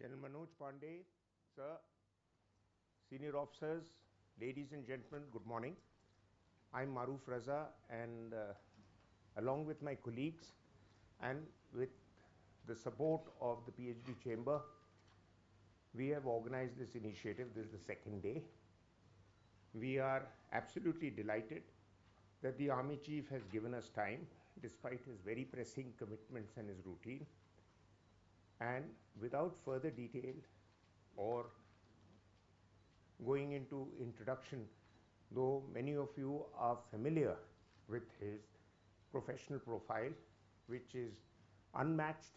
General Manoj Pandey, sir, senior officers, ladies and gentlemen, good morning. I'm Maroof Raza, and along with my colleagues and with the support of the PhD Chamber, we have organized this initiative. This is the second day. We are absolutely delighted that the Army Chief has given us time, despite his very pressing commitments and his routine. And without further detail or going into introduction, though many of you are familiar with his professional profile, which is unmatched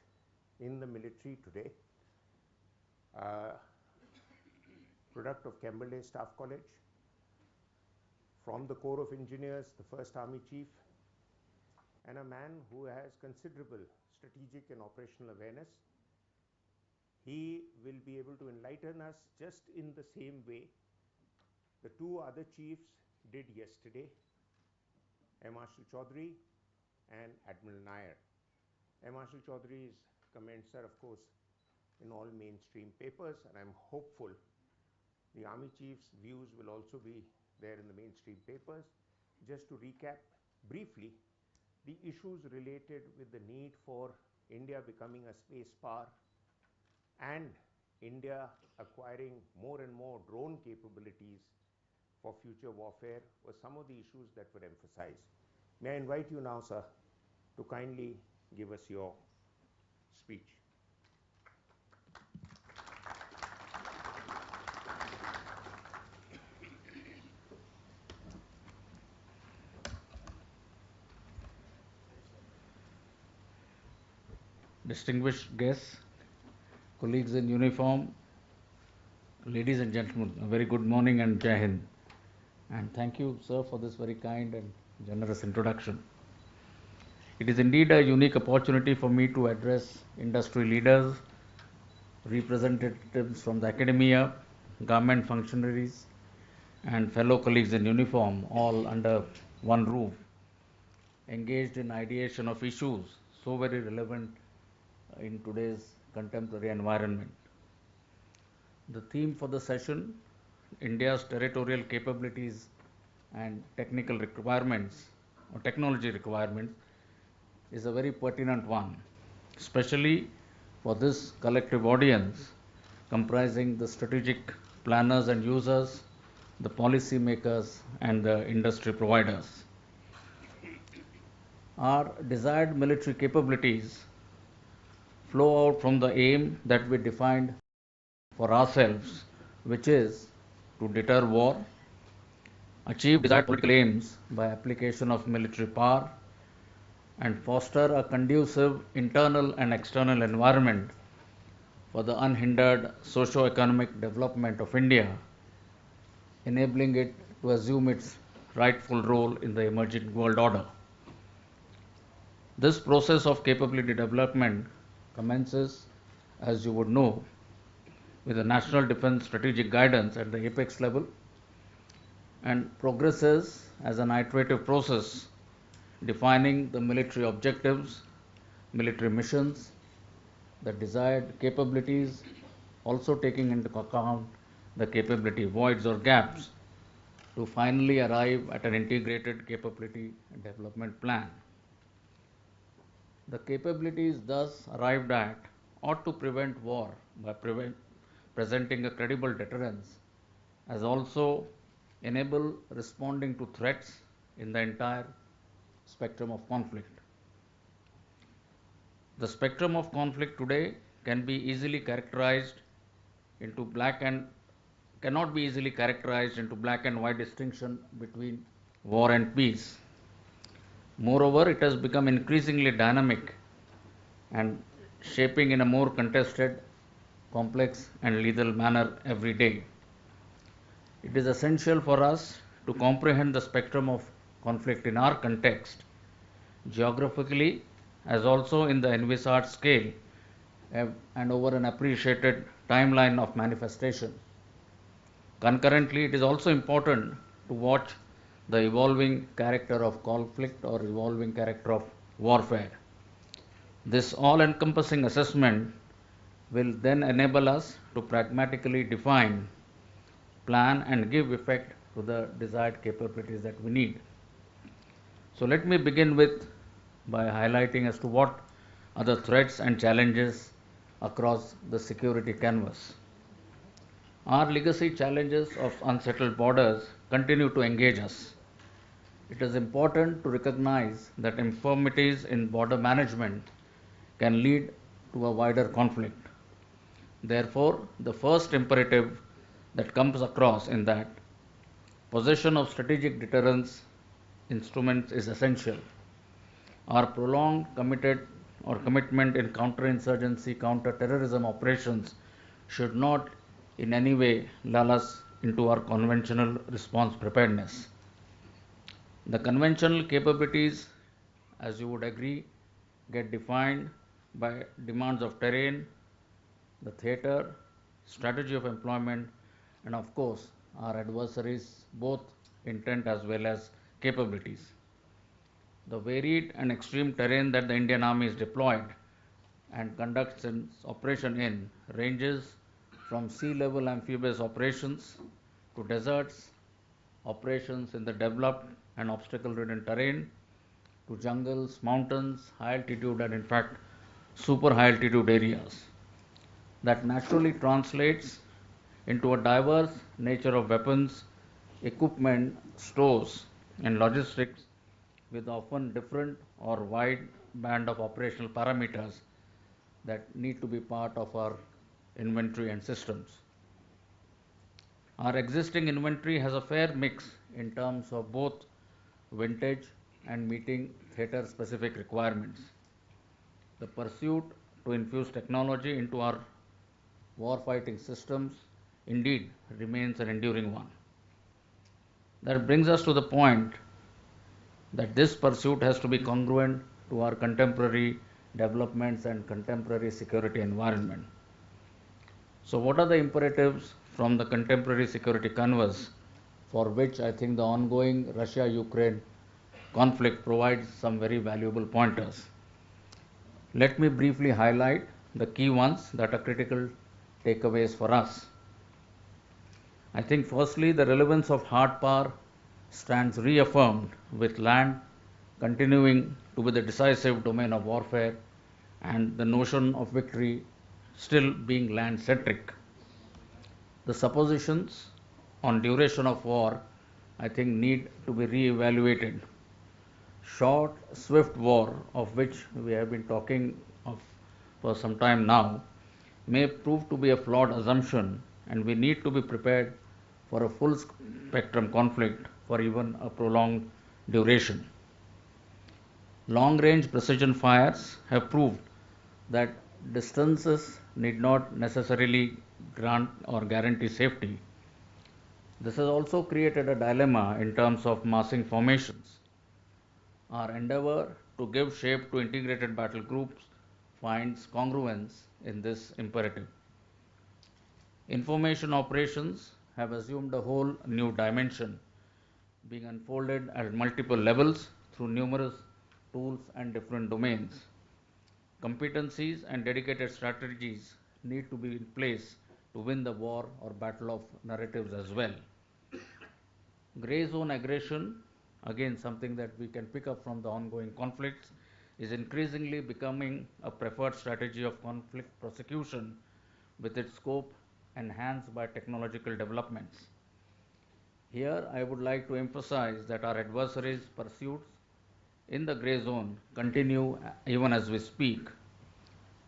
in the military today, product of Camberley Staff College, from the Corps of Engineers, the First Army Chief, and a man who has considerable strategic and operational awareness. He will be able to enlighten us just in the same way the two other chiefs did yesterday, Air Marshal Chaudhary and Admiral Nair. Air Marshal Chaudhary is commencer, of course, in all mainstream papers, and I'm hopeful the Army Chief's views will also be there in the mainstream papers. Just to recap briefly, the issues related with the need for India becoming a space power and India acquiring more and more drone capabilities for future warfare were some of the issues that were emphasized. May I invite you now, sir, to kindly give us your speech. Distinguished guests, colleagues in uniform, ladies and gentlemen, a very good morning and Jai Hind. And thank you, sir, for this very kind and generous introduction. It is indeed a unique opportunity for me to address industry leaders, representatives from the academia, government functionaries, and fellow colleagues in uniform, all under one roof, engaged in ideation of issues so very relevant in today's contemporary environment. The theme for the session, India's territorial capabilities and technical requirements or technology requirements, is a very pertinent one, especially for this collective audience comprising the strategic planners and users, the policy makers, and the industry providers. Our desired military capabilities flow out from the aim that we defined for ourselves, which is to deter war, achieve desired political aims by application of military power, and foster a conducive internal and external environment for the unhindered socio-economic development of India, enabling it to assume its rightful role in the emerging world order. This process of capability development commences, as you would know, with the National Defence Strategic Guidance at the apex level and progresses as an iterative process defining the military objectives, military missions, the desired capabilities, also taking into account the capability voids or gaps to finally arrive at an integrated capability development plan. The capabilities thus arrived at ought to prevent war by presenting a credible deterrence, as also enable responding to threats in the entire spectrum of conflict. The spectrum of conflict today can be easily characterized into cannot be easily characterized into black and white distinction between war and peace. Moreover, it has become increasingly dynamic and shaping in a more contested, complex and lethal manner every day. It is essential for us to comprehend the spectrum of conflict in our context, geographically as also in the envisaged scale and over an appreciated timeline of manifestation. Concurrently, it is also important to watch the evolving character of conflict or evolving character of warfare. This all-encompassing assessment will then enable us to pragmatically define, plan, and give effect to the desired capabilities that we need. So let me begin with by highlighting as to what are the threats and challenges across the security canvas. Our legacy challenges of unsettled borders continue to engage us. It is important to recognize that infirmities in border management can lead to a wider conflict. Therefore, the first imperative that comes across in that possession of strategic deterrence instruments is essential. Our prolonged commitment in counterinsurgency, counter-terrorism operations should not in any way lull us into our conventional response preparedness. The conventional capabilities, as you would agree, get defined by demands of terrain, the theater, strategy of employment, and of course, our adversaries' both intent as well as capabilities. The varied and extreme terrain that the Indian Army is deployed and conducts its operation in ranges from sea level amphibious operations to deserts, operations in the developed and obstacle ridden terrain, to jungles, mountains, high altitude, and in fact, super high altitude areas. That naturally translates into a diverse nature of weapons, equipment, stores, and logistics with often different or wide band of operational parameters that need to be part of our inventory and systems. Our existing inventory has a fair mix in terms of both vintage and meeting theater specific requirements. The pursuit to infuse technology into our warfighting systems indeed remains an enduring one. That brings us to the point that this pursuit has to be congruent to our contemporary developments and contemporary security environment. So, what are the imperatives from the contemporary security canvas for which I think the ongoing Russia Ukraine conflict provides some very valuable pointers? Let me briefly highlight the key ones that are critical takeaways for us. I think firstly the relevance of hard power stands reaffirmed with land continuing to be the decisive domain of warfare and the notion of victory still being land centric. The suppositions on duration of war I think need to be re-evaluated. Short, swift war, of which we have been talking of for some time now, may prove to be a flawed assumption, and we need to be prepared for a full spectrum conflict for even a prolonged duration. Long range precision fires have proved that distances need not necessarily grant or guarantee safety. This has also created a dilemma in terms of massing formations. Our endeavor to give shape to integrated battle groups finds congruence in this imperative. Information operations have assumed a whole new dimension, being unfolded at multiple levels through numerous tools and different domains. Competencies and dedicated strategies need to be in place to win the war or battle of narratives as well. Grey zone aggression, again something that we can pick up from the ongoing conflicts, is increasingly becoming a preferred strategy of conflict prosecution with its scope enhanced by technological developments. Here, I would like to emphasize that our adversaries' pursuits in the grey zone continue even as we speak.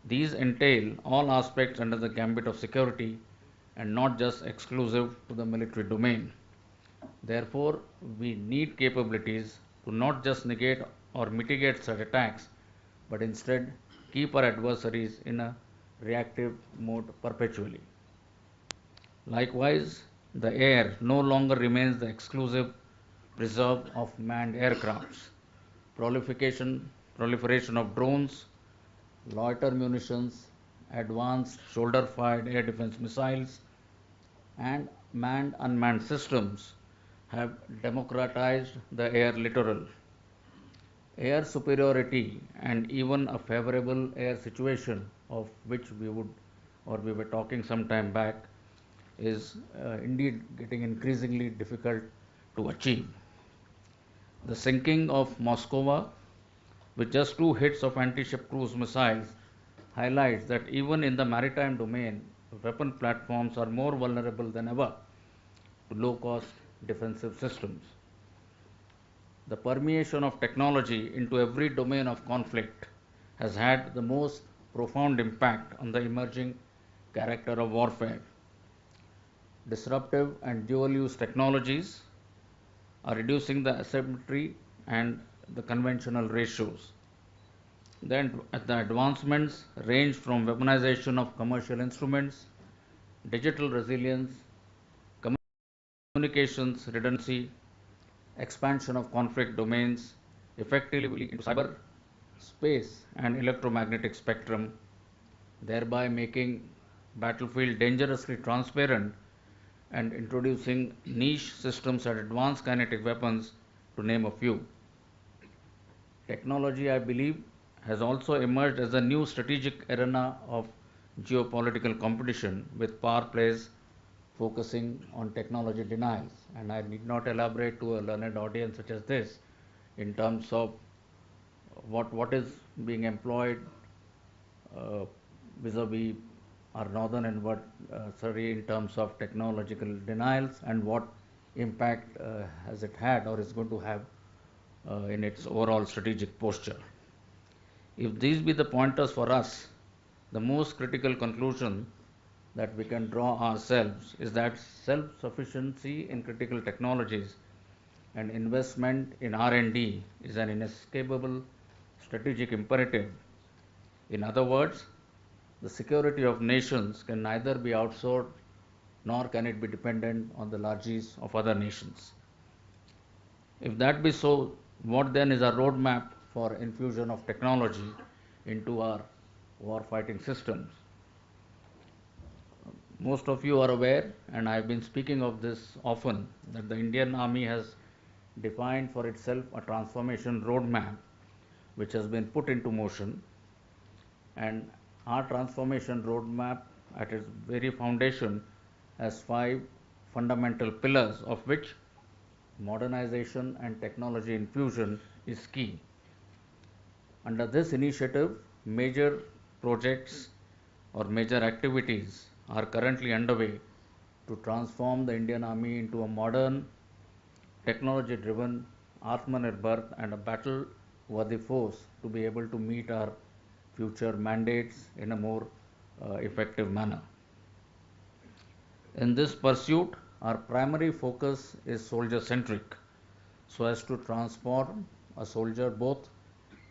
These entail all aspects under the gambit of security and not just exclusive to the military domain. Therefore, we need capabilities to not just negate or mitigate such attacks, but instead keep our adversaries in a reactive mode perpetually. Likewise, the air no longer remains the exclusive preserve of manned aircrafts. Proliferation of drones, loiter munitions, advanced shoulder fired air defense missiles, and manned unmanned systems have democratized the air littoral. Air superiority and even a favorable air situation, of which we would or we were talking some time back, is indeed getting increasingly difficult to achieve. The sinking of Moscow with just 2 hits of anti-ship cruise missiles highlights that even in the maritime domain, weapon platforms are more vulnerable than ever to low-cost defensive systems. The permeation of technology into every domain of conflict has had the most profound impact on the emerging character of warfare. Disruptive and dual use technologies are reducing the asymmetry and the conventional ratios. Then the advancements range from weaponization of commercial instruments, digital resilience, communications redundancy, expansion of conflict domains effectively into cyber space and electromagnetic spectrum, thereby making battlefield dangerously transparent and introducing niche systems and advanced kinetic weapons, to name a few. Technology, I believe, has also emerged as a new strategic arena of geopolitical competition, with power plays focusing on technology denials. And I need not elaborate to a learned audience such as this in terms of what is being employed uh, vis-a-vis our northern adversary in terms of technological denials, and what impact has it had or is going to have in its overall strategic posture. If these be the pointers for us, the most critical conclusion that we can draw ourselves is that self-sufficiency in critical technologies and investment in R&D is an inescapable strategic imperative. In other words, the security of nations can neither be outsourced nor can it be dependent on the largesse of other nations. If that be so, what then is our roadmap for infusion of technology into our war-fighting systems? Most of you are aware, and I have been speaking of this often, that the Indian Army has defined for itself a transformation roadmap which has been put into motion, and our transformation roadmap at its very foundation has 5 fundamental pillars, of which modernization and technology infusion is key. Under this initiative, major projects or major activities are currently underway to transform the Indian Army into a modern, technology driven, Atmanirbhar and a battle worthy force to be able to meet our future mandates in a more effective manner. In this pursuit, our primary focus is soldier centric, so as to transform a soldier, both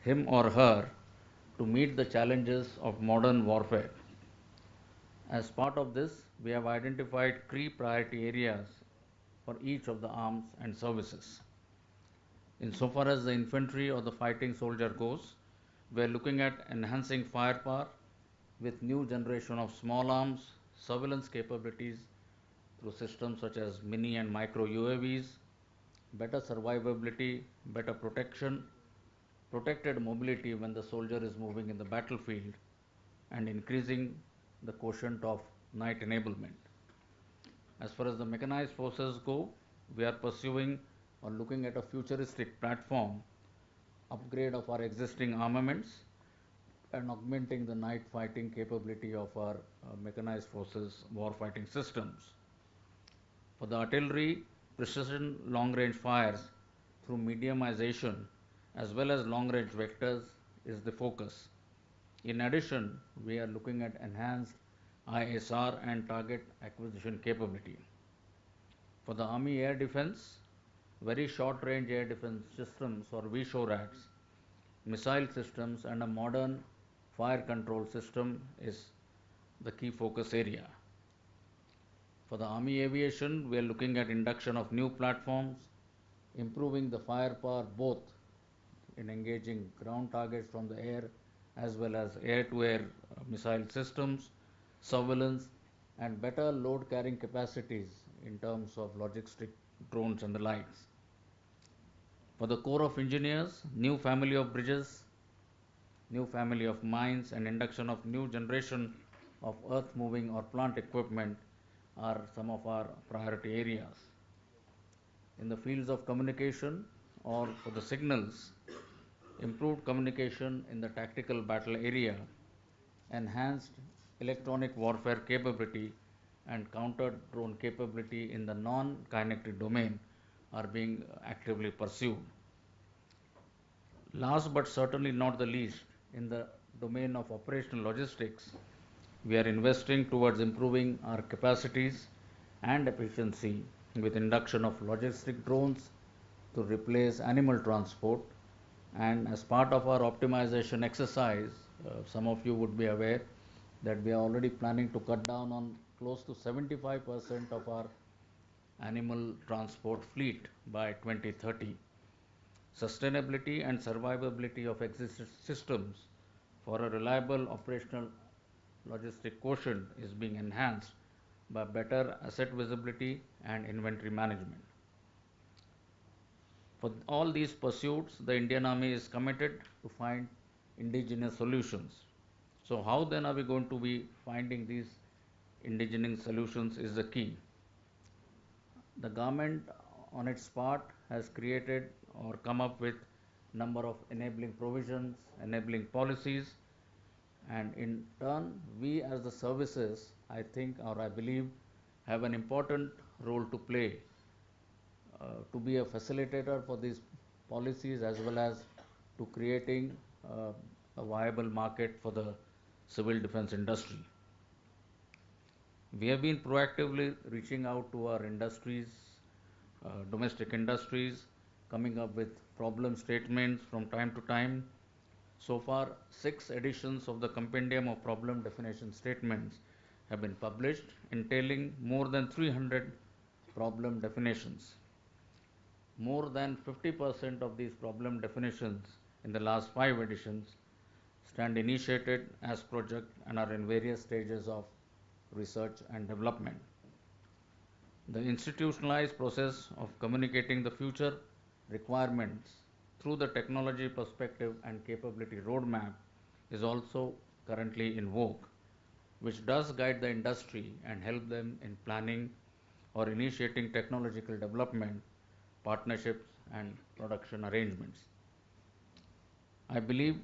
him or her, to meet the challenges of modern warfare. As part of this, we have identified key priority areas for each of the arms and services. Insofar as the infantry or the fighting soldier goes, we are looking at enhancing firepower with new generation of small arms, surveillance capabilities through systems such as mini and micro UAVs, better survivability, better protection, protected mobility when the soldier is moving in the battlefield, and increasing the quotient of night enablement. As far as the mechanized forces go, we are pursuing or looking at a futuristic platform upgrade of our existing armaments and augmenting the night fighting capability of our mechanized forces war-fighting systems. For the artillery, precision long-range fires through mediumization as well as long-range vectors is the focus. In addition, we are looking at enhanced ISR and target acquisition capability. For the Army Air Defense, very short range air defense systems or VSHORADs, missile systems, and a modern fire control system is the key focus area. For the Army Aviation, we are looking at induction of new platforms, improving the firepower both in engaging ground targets from the air as well as air-to-air missile systems, surveillance, and better load carrying capacities in terms of logistic drones and the likes. For the Corps of Engineers, new family of bridges, new family of mines, and induction of new generation of earth moving or plant equipment are some of our priority areas. In the fields of communication or for the signals, improved communication in the tactical battle area, enhanced electronic warfare capability, and counter drone capability in the non kinetic domain are being actively pursued. Last but certainly not the least, in the domain of operational logistics, we are investing towards improving our capacities and efficiency with induction of logistic drones to replace animal transport. And as part of our optimization exercise, some of you would be aware that we are already planning to cut down on close to 75% of our animal transport fleet by 2030. Sustainability and survivability of existing systems for a reliable operational logistic quotient is being enhanced by better asset visibility and inventory management. For all these pursuits, the Indian Army is committed to find indigenous solutions. So, how then are we going to be finding these indigenous solutions is the key. The government, on its part, has created or come up with number of enabling provisions, enabling policies, and in turn, we as the services, I think or I believe, have an important role to play to be a facilitator for these policies as well as to creating a viable market for the civil defense industry. We have been proactively reaching out to our industries, domestic industries, coming up with problem statements from time to time. So far, 6 editions of the Compendium of Problem Definition Statements have been published, entailing more than 300 problem definitions. More than 50% of these problem definitions in the last 5 editions stand initiated as project and are in various stages of research and development. The institutionalized process of communicating the future requirements through the technology perspective and capability roadmap is also currently in vogue, which does guide the industry and help them in planning or initiating technological development, partnerships, and production arrangements. I believe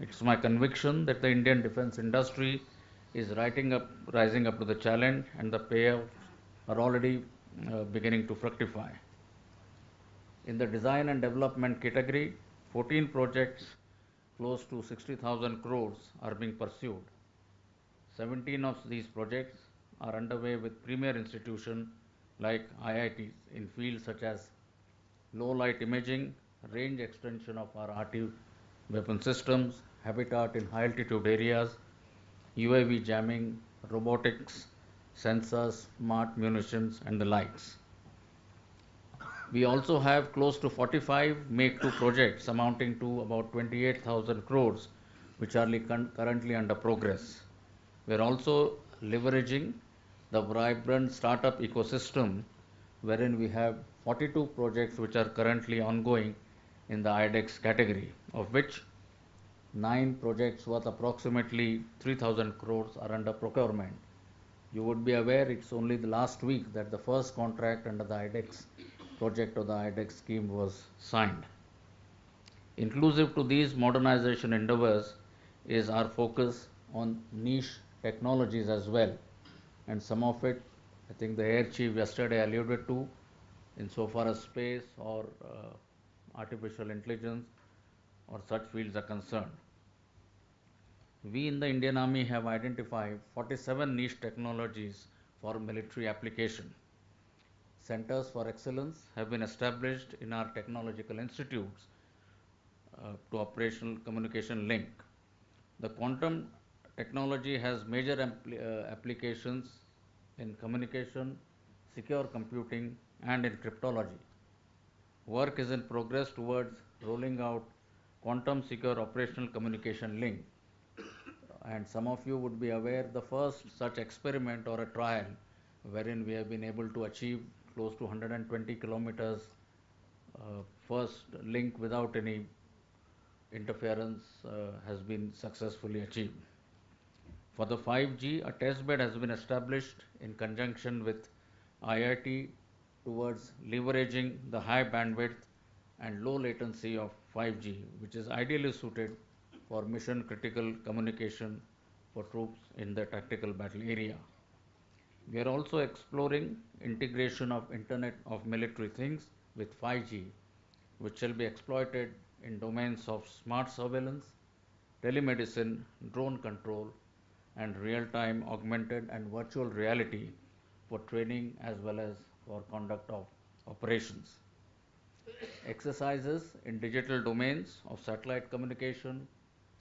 it's my conviction that the Indian defense industry is rising up to the challenge, and the payoffs are already beginning to fructify. In the design and development category, 14 projects close to 60,000 crores are being pursued. 17 of these projects are underway with premier institutions like IITs in fields such as low light imaging, range extension of our RT weapon systems, habitat in high altitude areas, UAV jamming, robotics, sensors, smart munitions, and the likes. We also have close to 45 Make 2 projects amounting to about 28,000 crores, which are currently under progress. We are also leveraging the vibrant startup ecosystem, wherein we have 42 projects which are currently ongoing in the IDEX category, of which 9 projects worth approximately 3,000 crores are under procurement. You would be aware it's only the last week that the first contract under the IDEX project or the IDEX scheme was signed. Inclusive to these modernization endeavors is our focus on niche technologies as well, and some of it I think the Air Chief yesterday alluded to insofar as space or artificial intelligence or such fields are concerned. We in the Indian Army have identified 47 niche technologies for military application. Centers for excellence have been established in our technological institutes to operational communication link. The quantum technology has major applications in communication, secure computing, and in cryptology. Work is in progress towards rolling out quantum secure operational communication link. And some of you would be aware the first such experiment or a trial wherein we have been able to achieve close to 120 kilometers first link without any interference has been successfully achieved. For the 5G, a test bed has been established in conjunction with IIT towards leveraging the high bandwidth and low latency of 5G, which is ideally suited for mission critical communication for troops in the tactical battle area. We are also exploring integration of Internet of Military Things with 5G, which shall be exploited in domains of smart surveillance, telemedicine, drone control, and real-time augmented and virtual reality for training as well as for conduct of operations. Exercises in digital domains of satellite communication,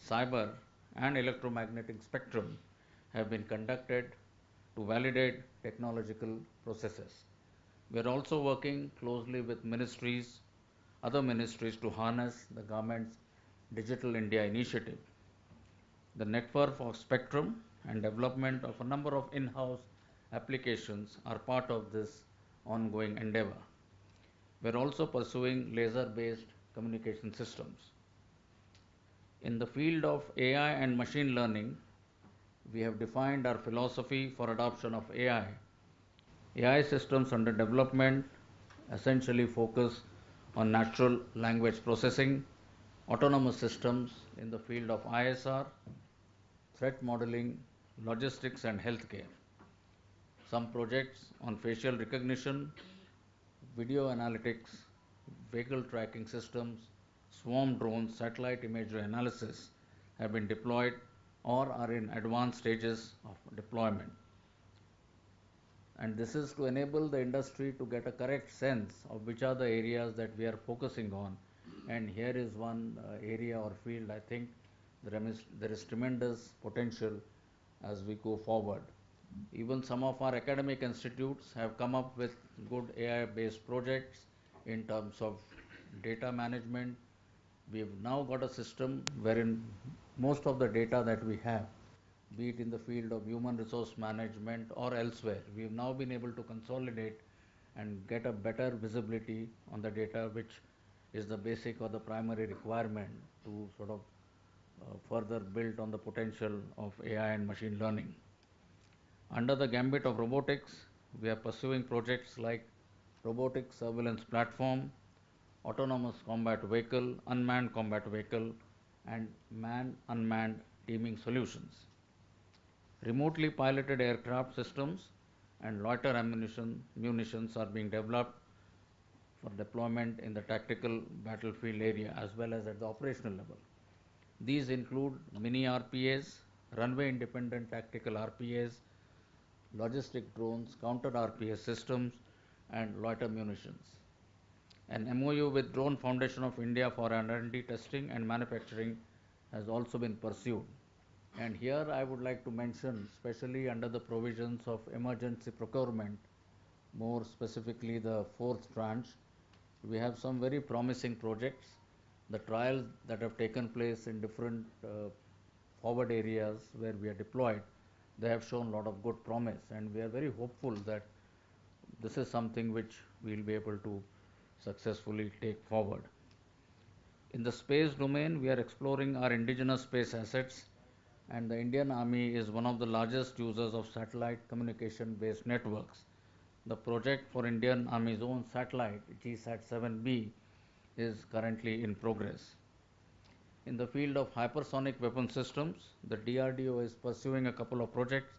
cyber, and electromagnetic spectrum have been conducted to validate technological processes. We are also working closely with other ministries to harness the government's Digital India initiative. The network of spectrum and development of a number of in-house applications are part of this ongoing endeavor. We are also pursuing laser-based communication systems. In the field of AI and machine learning, we have defined our philosophy for adoption of AI. AI systems under development essentially focus on natural language processing, autonomous systems in the field of ISR, threat modeling, logistics, and healthcare. Some projects on facial recognition, video analytics, vehicle tracking systems, swarm drones, satellite imagery analysis have been deployed or are in advanced stages of deployment. And this is to enable the industry to get a correct sense of which are the areas that we are focusing on. And here is one area or field I think there is tremendous potential as we go forward. Even some of our academic institutes have come up with good AI-based projects in terms of data management. We've now got a system wherein most of the data that we have, be it in the field of human resource management or elsewhere, we've now been able to consolidate and get a better visibility on the data, which is the basic or the primary requirement to sort of further build on the potential of AI and machine learning. Under the gambit of robotics, we are pursuing projects like robotic surveillance platform, autonomous combat vehicle, unmanned combat vehicle, and man-unmanned teaming solutions. Remotely piloted aircraft systems and loiter munitions are being developed for deployment in the tactical battlefield area as well as at the operational level. These include mini RPAs, runway independent tactical RPAs, logistic drones, counter RPA systems, and loiter munitions. An MOU with Drone Foundation of India for R&D testing and manufacturing has also been pursued. And here I would like to mention, especially under the provisions of emergency procurement, more specifically the fourth tranche, we have some very promising projects. The trials that have taken place in different forward areas where we are deployed, they have shown a lot of good promise, and we are very hopeful that this is something which we will be able to successfully take forward. In the space domain, we are exploring our indigenous space assets, and the Indian Army is one of the largest users of satellite communication based networks. The project for Indian Army's own satellite, GSAT-7B, is currently in progress. In the field of hypersonic weapon systems, the DRDO is pursuing a couple of projects,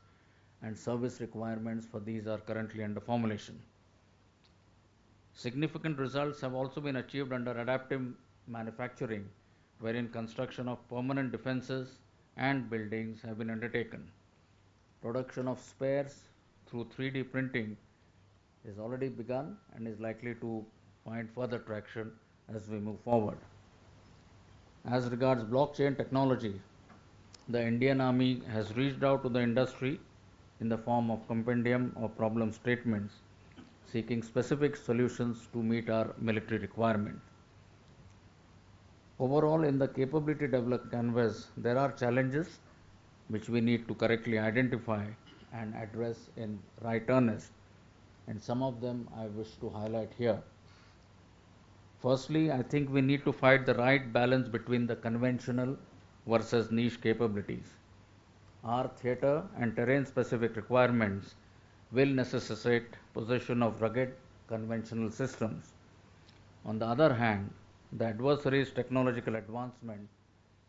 and service requirements for these are currently under formulation. Significant results have also been achieved under adaptive manufacturing, wherein construction of permanent defenses and buildings have been undertaken. Production of spares through 3D printing is already begun and is likely to find further traction as we move forward. As regards blockchain technology, the Indian Army has reached out to the industry in the form of compendium or problem statements, seeking specific solutions to meet our military requirements. Overall, in the capability development canvas, there are challenges which we need to correctly identify and address in right earnest, and some of them I wish to highlight here. Firstly, I think we need to find the right balance between the conventional versus niche capabilities. our theatre and terrain specific requirements will necessitate possession of rugged conventional systems. On the other hand, the adversary's technological advancement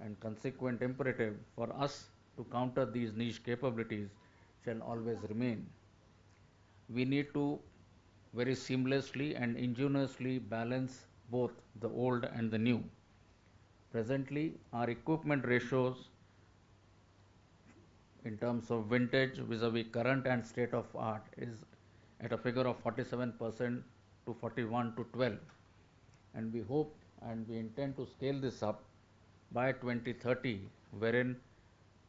and consequent imperative for us to counter these niche capabilities shall always remain. We need to very seamlessly and ingeniously balance both the old and the new. Presently, our equipment ratios in terms of vintage vis-a-vis current and state of art is at a figure of 47% to 41 to 12, and we hope and we intend to scale this up by 2030, wherein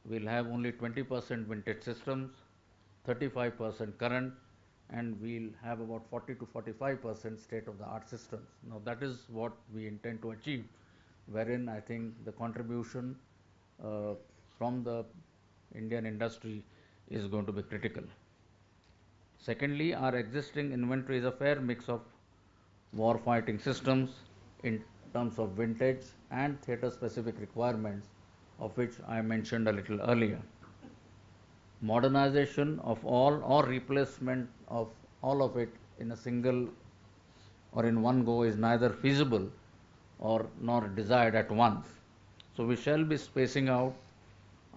we'll have only 20% vintage systems, 35% current, and we'll have about 40 to 45% state of the art systems. Now that is what we intend to achieve, wherein I think the contribution from the Indian industry is going to be critical. Secondly, our existing inventory is a fair mix of war fighting systems in terms of vintage and theatre specific requirements, of which I mentioned a little earlier. Modernization of all or replacement of all of it in a single or in one go is neither feasible or nor desired at once. So we shall be spacing out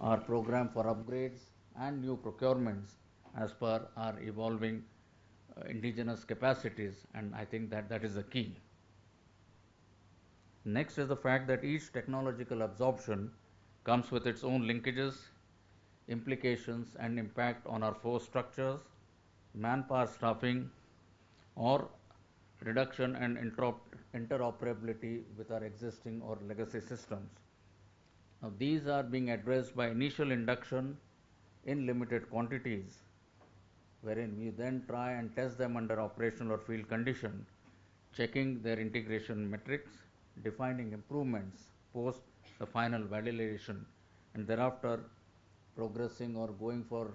our program for upgrades and new procurements as per our evolving indigenous capacities, and I think that is the key. Next is the fact that each technological absorption comes with its own linkages, implications and impact on our force structures, manpower staffing, or reduction and interoperability with our existing or legacy systems. Now, these are being addressed by initial induction in limited quantities, wherein we then try and test them under operational or field condition, checking their integration metrics, defining improvements post the final validation, and thereafter progressing or going for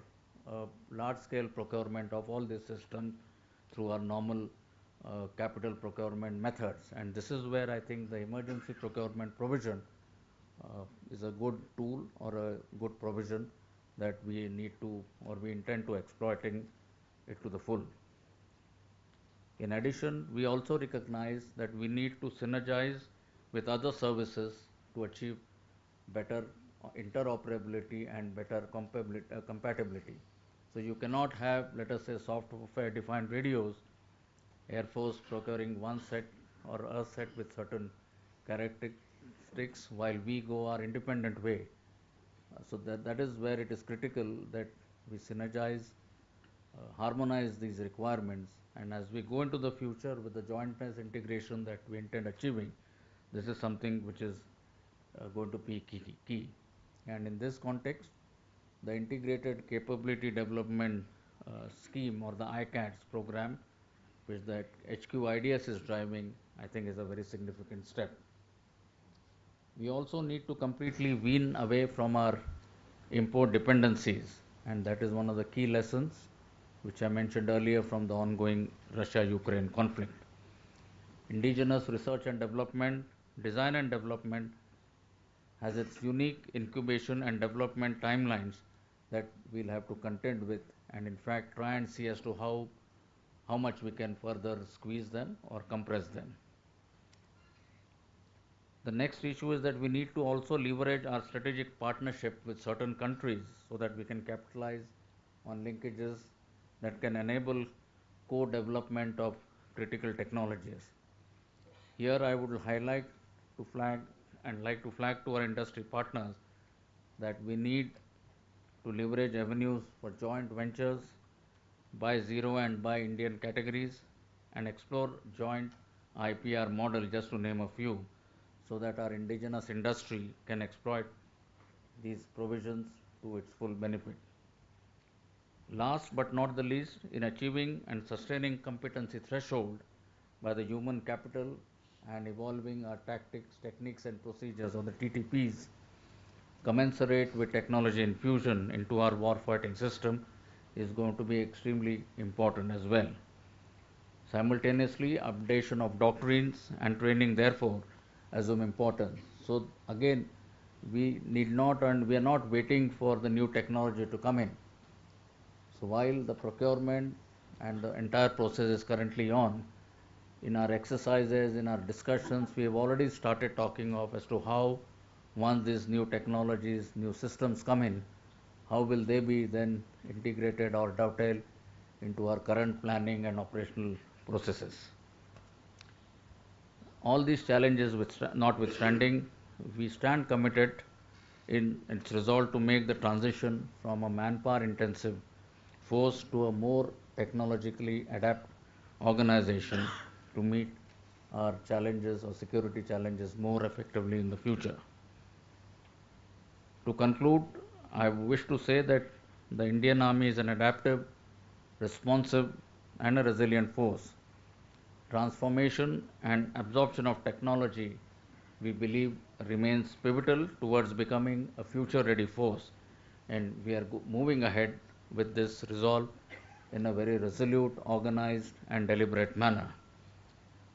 large scale procurement of all these systems through our normal capital procurement methods. And this is where I think the emergency procurement provision is a good tool or a good provision that we need to or we intend to exploiting it to the full. In addition, we also recognize that we need to synergize with other services to achieve better interoperability and better compatibility. So you cannot have, let us say, software defined radios, Air Force procuring one set or a set with certain characteristics while we go our independent way. So that is where it is critical that we synergize, harmonize these requirements, and as we go into the future with the jointness integration that we intend achieving, this is something which is going to be key. And in this context, the Integrated Capability Development Scheme or the ICADS program, which that HQIDS is driving, I think is a very significant step. We also need to completely wean away from our import dependencies, and that is one of the key lessons which I mentioned earlier from the ongoing Russia-Ukraine conflict. Indigenous research and development, design and development has its unique incubation and development timelines that we'll have to contend with, and in fact try and see as to how much we can further squeeze them or compress them. The next issue is that we need to also leverage our strategic partnership with certain countries so that we can capitalize on linkages that can enable co-development of critical technologies. Here I would highlight to flag to our industry partners that we need to leverage avenues for joint ventures, buy zero and buy Indian categories, and explore joint IPR model, just to name a few, so that our indigenous industry can exploit these provisions to its full benefit. Last but not the least, in achieving and sustaining competency threshold by the human capital and evolving our tactics, techniques and procedures or the TTPs commensurate with technology infusion into our warfighting system is going to be extremely important as well. Simultaneously, updation of doctrines and training therefore assume importance. So again, we need not, and we are not waiting for the new technology to come in. So while the procurement and the entire process is currently on, in our exercises, in our discussions, we have already started talking of as to how once these new technologies, new systems come in, how will they be then integrated or dovetailed into our current planning and operational processes. All these challenges notwithstanding, we stand committed in its resolve to make the transition from a manpower intensive force to a more technologically adept organization to meet our challenges or security challenges more effectively in the future. To conclude, I wish to say that the Indian Army is an adaptive, responsive, and a resilient force. Transformation and absorption of technology, we believe, remains pivotal towards becoming a future ready force, and we are moving ahead with this resolve in a very resolute, organized, and deliberate manner.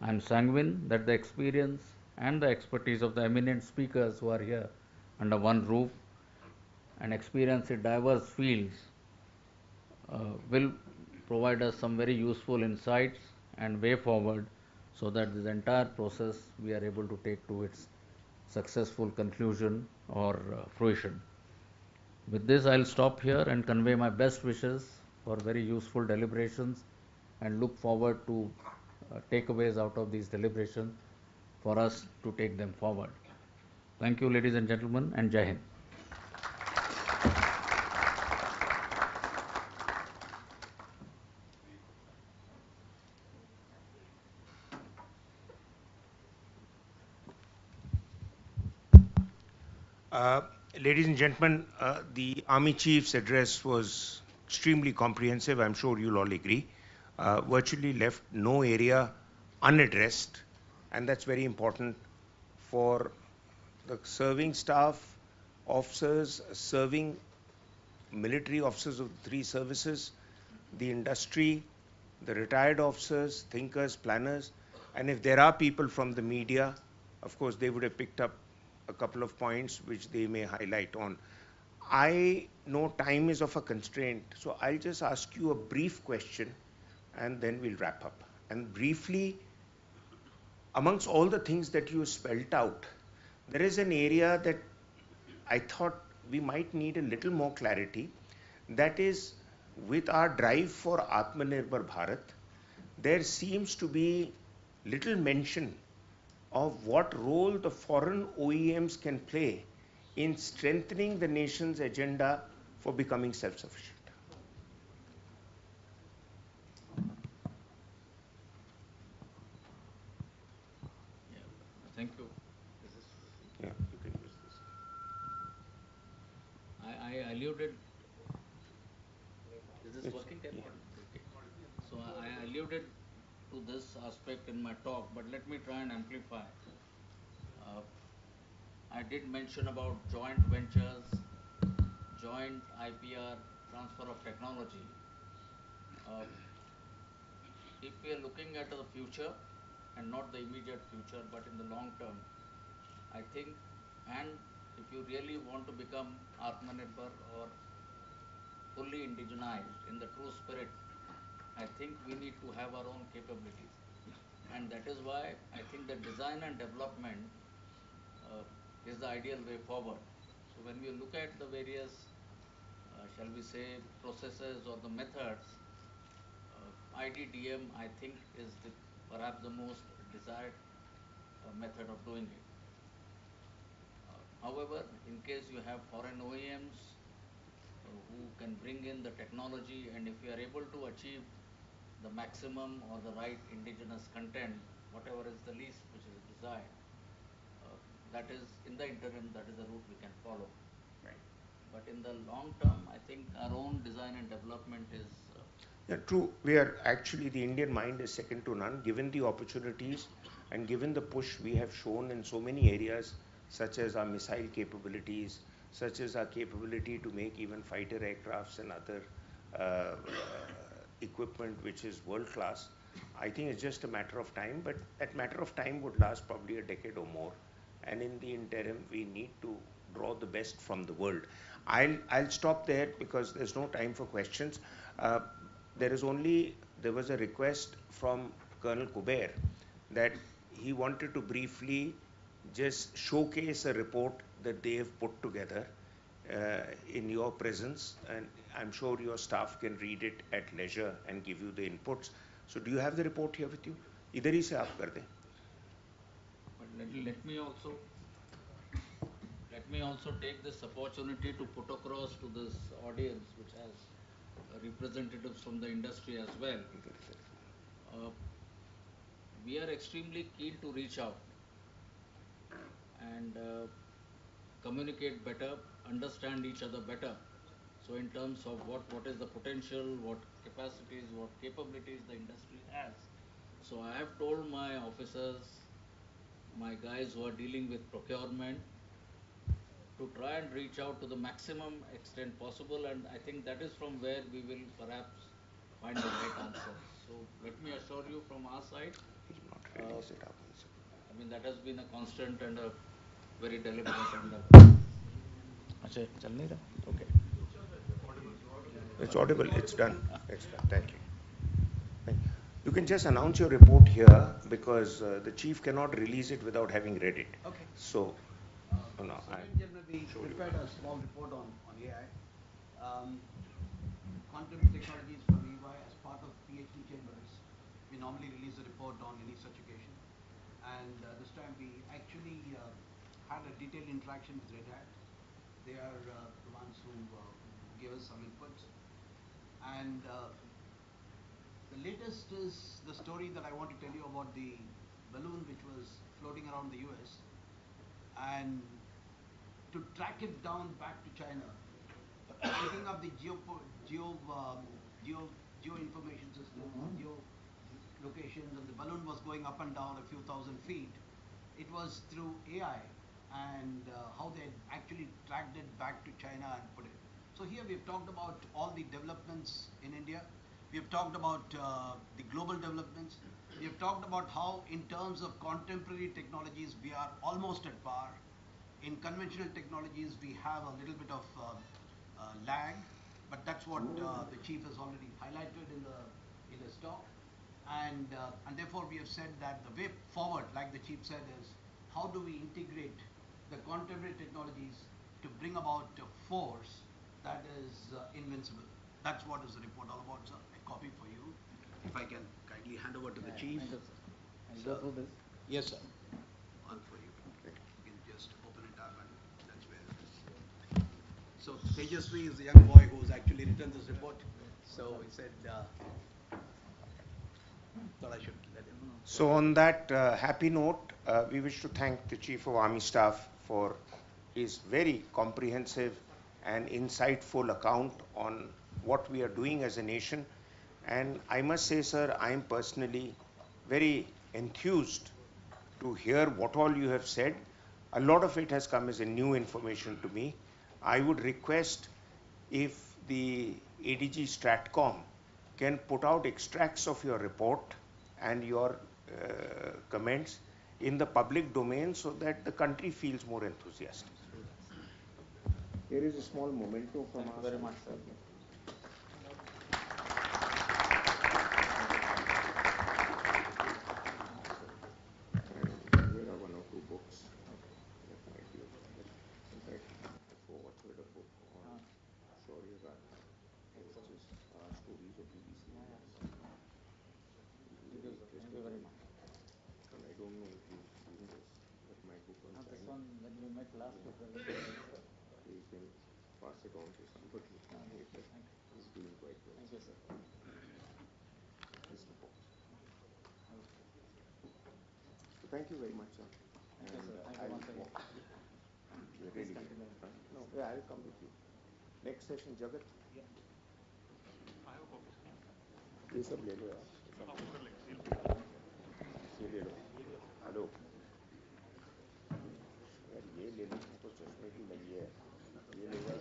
I am sanguine that the experience and the expertise of the eminent speakers who are here under one roof and experience in diverse fields will provide us some very useful insights and way forward so that this entire process we are able to take to its successful conclusion or fruition. With this, I'll stop here and convey my best wishes for very useful deliberations and look forward to takeaways out of these deliberations for us to take them forward. Thank you, ladies and gentlemen, and Jai Hind. Ladies and gentlemen, the Army Chief's address was extremely comprehensive. I'm sure you'll all agree. Virtually left no area unaddressed, and that's very important for the serving staff, officers, serving military officers of the three services, the industry, the retired officers, thinkers, planners, and if there are people from the media, of course, they would have picked up a couple of points which they may highlight on. I know time is of a constraint, so I'll just ask you a brief question and then we'll wrap up. And briefly, amongst all the things that you spelled out, there is an area that I thought we might need a little more clarity. That is, with our drive for Atmanirbhar Bharat, there seems to be little mention of what role the foreign OEMs can play in strengthening the nation's agenda for becoming self-sufficient. Thank you. Yeah, you can use this. I alluded. Is this working? Yeah. Okay. So I alluded to this aspect in my talk, but let me try and amplify. Uh, I did mention about joint ventures, joint IPR, transfer of technology. Uh, if we are looking at the future and not the immediate future, but in the long term, I think, and if you really want to become Atmanirbhar or fully indigenized in the true spirit, I think we need to have our own capabilities. And that is why I think that design and development is the ideal way forward. So when we look at the various, shall we say, processes or the methods, IDDM I think is perhaps the most desired method of doing it. However, in case you have foreign OEMs who can bring in the technology, and if you are able to achieve the maximum or the right indigenous content, whatever is the least which is desired, that is in the interim, that is the route we can follow. Right. But in the long term, I think our own design and development is. Yeah, true. We are actually, the Indian mind is second to none, given the opportunities and given the push we have shown in so many areas, such as our missile capabilities, such as our capability to make even fighter aircrafts and other uh, equipment which is world class. I think it's just a matter of time, but that matter of time would last probably a decade or more. And in the interim, we need to draw the best from the world. I'll stop there because there's no time for questions. Uh, there was a request from Colonel Kuber that he wanted to briefly just showcase a report that they have put together in your presence, and I'm sure your staff can read it at leisure and give you the inputs. So do you have the report here with you? इधर ही से आप कर दें. But let me also take this opportunity to put across to this audience, which has representatives from the industry as well. We are extremely keen to reach out and communicate better, understand each other better. So in terms of what is the potential, what capacities, what capabilities the industry has. So I have told my officers, my guys who are dealing with procurement, to try and reach out to the maximum extent possible, and I think that is from where we will perhaps find the right answer. So let me assure you from our side, I mean, that has been a constant and a very deliberate and okay. It's audible. It's done. It's done. Thank you. Thank you. You can just announce your report here because the chief cannot release it without having read it. Okay. So, no, we prepared a small report on AI. Contemporary technologies from EY as part of PhD chambers. We normally release a report on any such occasion. And this time we actually had a detailed interaction with Red Hat. They are the ones who gave us some inputs. And the latest is the story that I want to tell you about the balloon which was floating around the US. And to track it down back to China, picking up the geo information system, geo locations, and the balloon was going up and down a few thousand feet. It was through AI and how they actually tracked it back to China and put it. So here we've talked about all the developments in India. We've talked about the global developments. We've talked about how in terms of contemporary technologies we are almost at par. In conventional technologies we have a little bit of lag, but that's what the chief has already highlighted in his talk. And therefore we have said that the way forward, like the chief said, is how do we integrate the contemporary technologies to bring about a force that is invincible. That's what is the report all about, sir. A copy for you. If I can kindly hand over to the chief. Go through this. Yes, sir. One for you. You can just open it up and that's where it is. So Tejasvi is the young boy who's actually written this report. So he said, thought I should let him know. So on that happy note, we wish to thank the Chief of Army Staff for his very comprehensive and insightful account on what we are doing as a nation. And I must say, sir, I am personally very enthused to hear what all you have said. A lot of it has come as a new information to me. I would request if the ADG Stratcom can put out extracts of your report and your comments in the public domain so that the country feels more enthusiastic. Here is a small memento from Thank you very much, sir. Here are one or two books that might be of help. In fact, I forgot to read a book on Shaurya Gatha, which is stories of BBC. Thank you very much. And I don't know if you've seen this, but my book on This China. one, when we met last week, You can pass it on to somebody. It's doing quite well. Thank you, sir. Mr. Fox. So thank you very much, sir. Thank you, sir. Thank you once again. We're really continue. No, yeah, I'll come with you. Next session, Jagat. I have a copy. ये सब ले लो यार. ये ले लो. Hello. यार ये ले लो. तो चश्मे की लगी है. ये ले लो.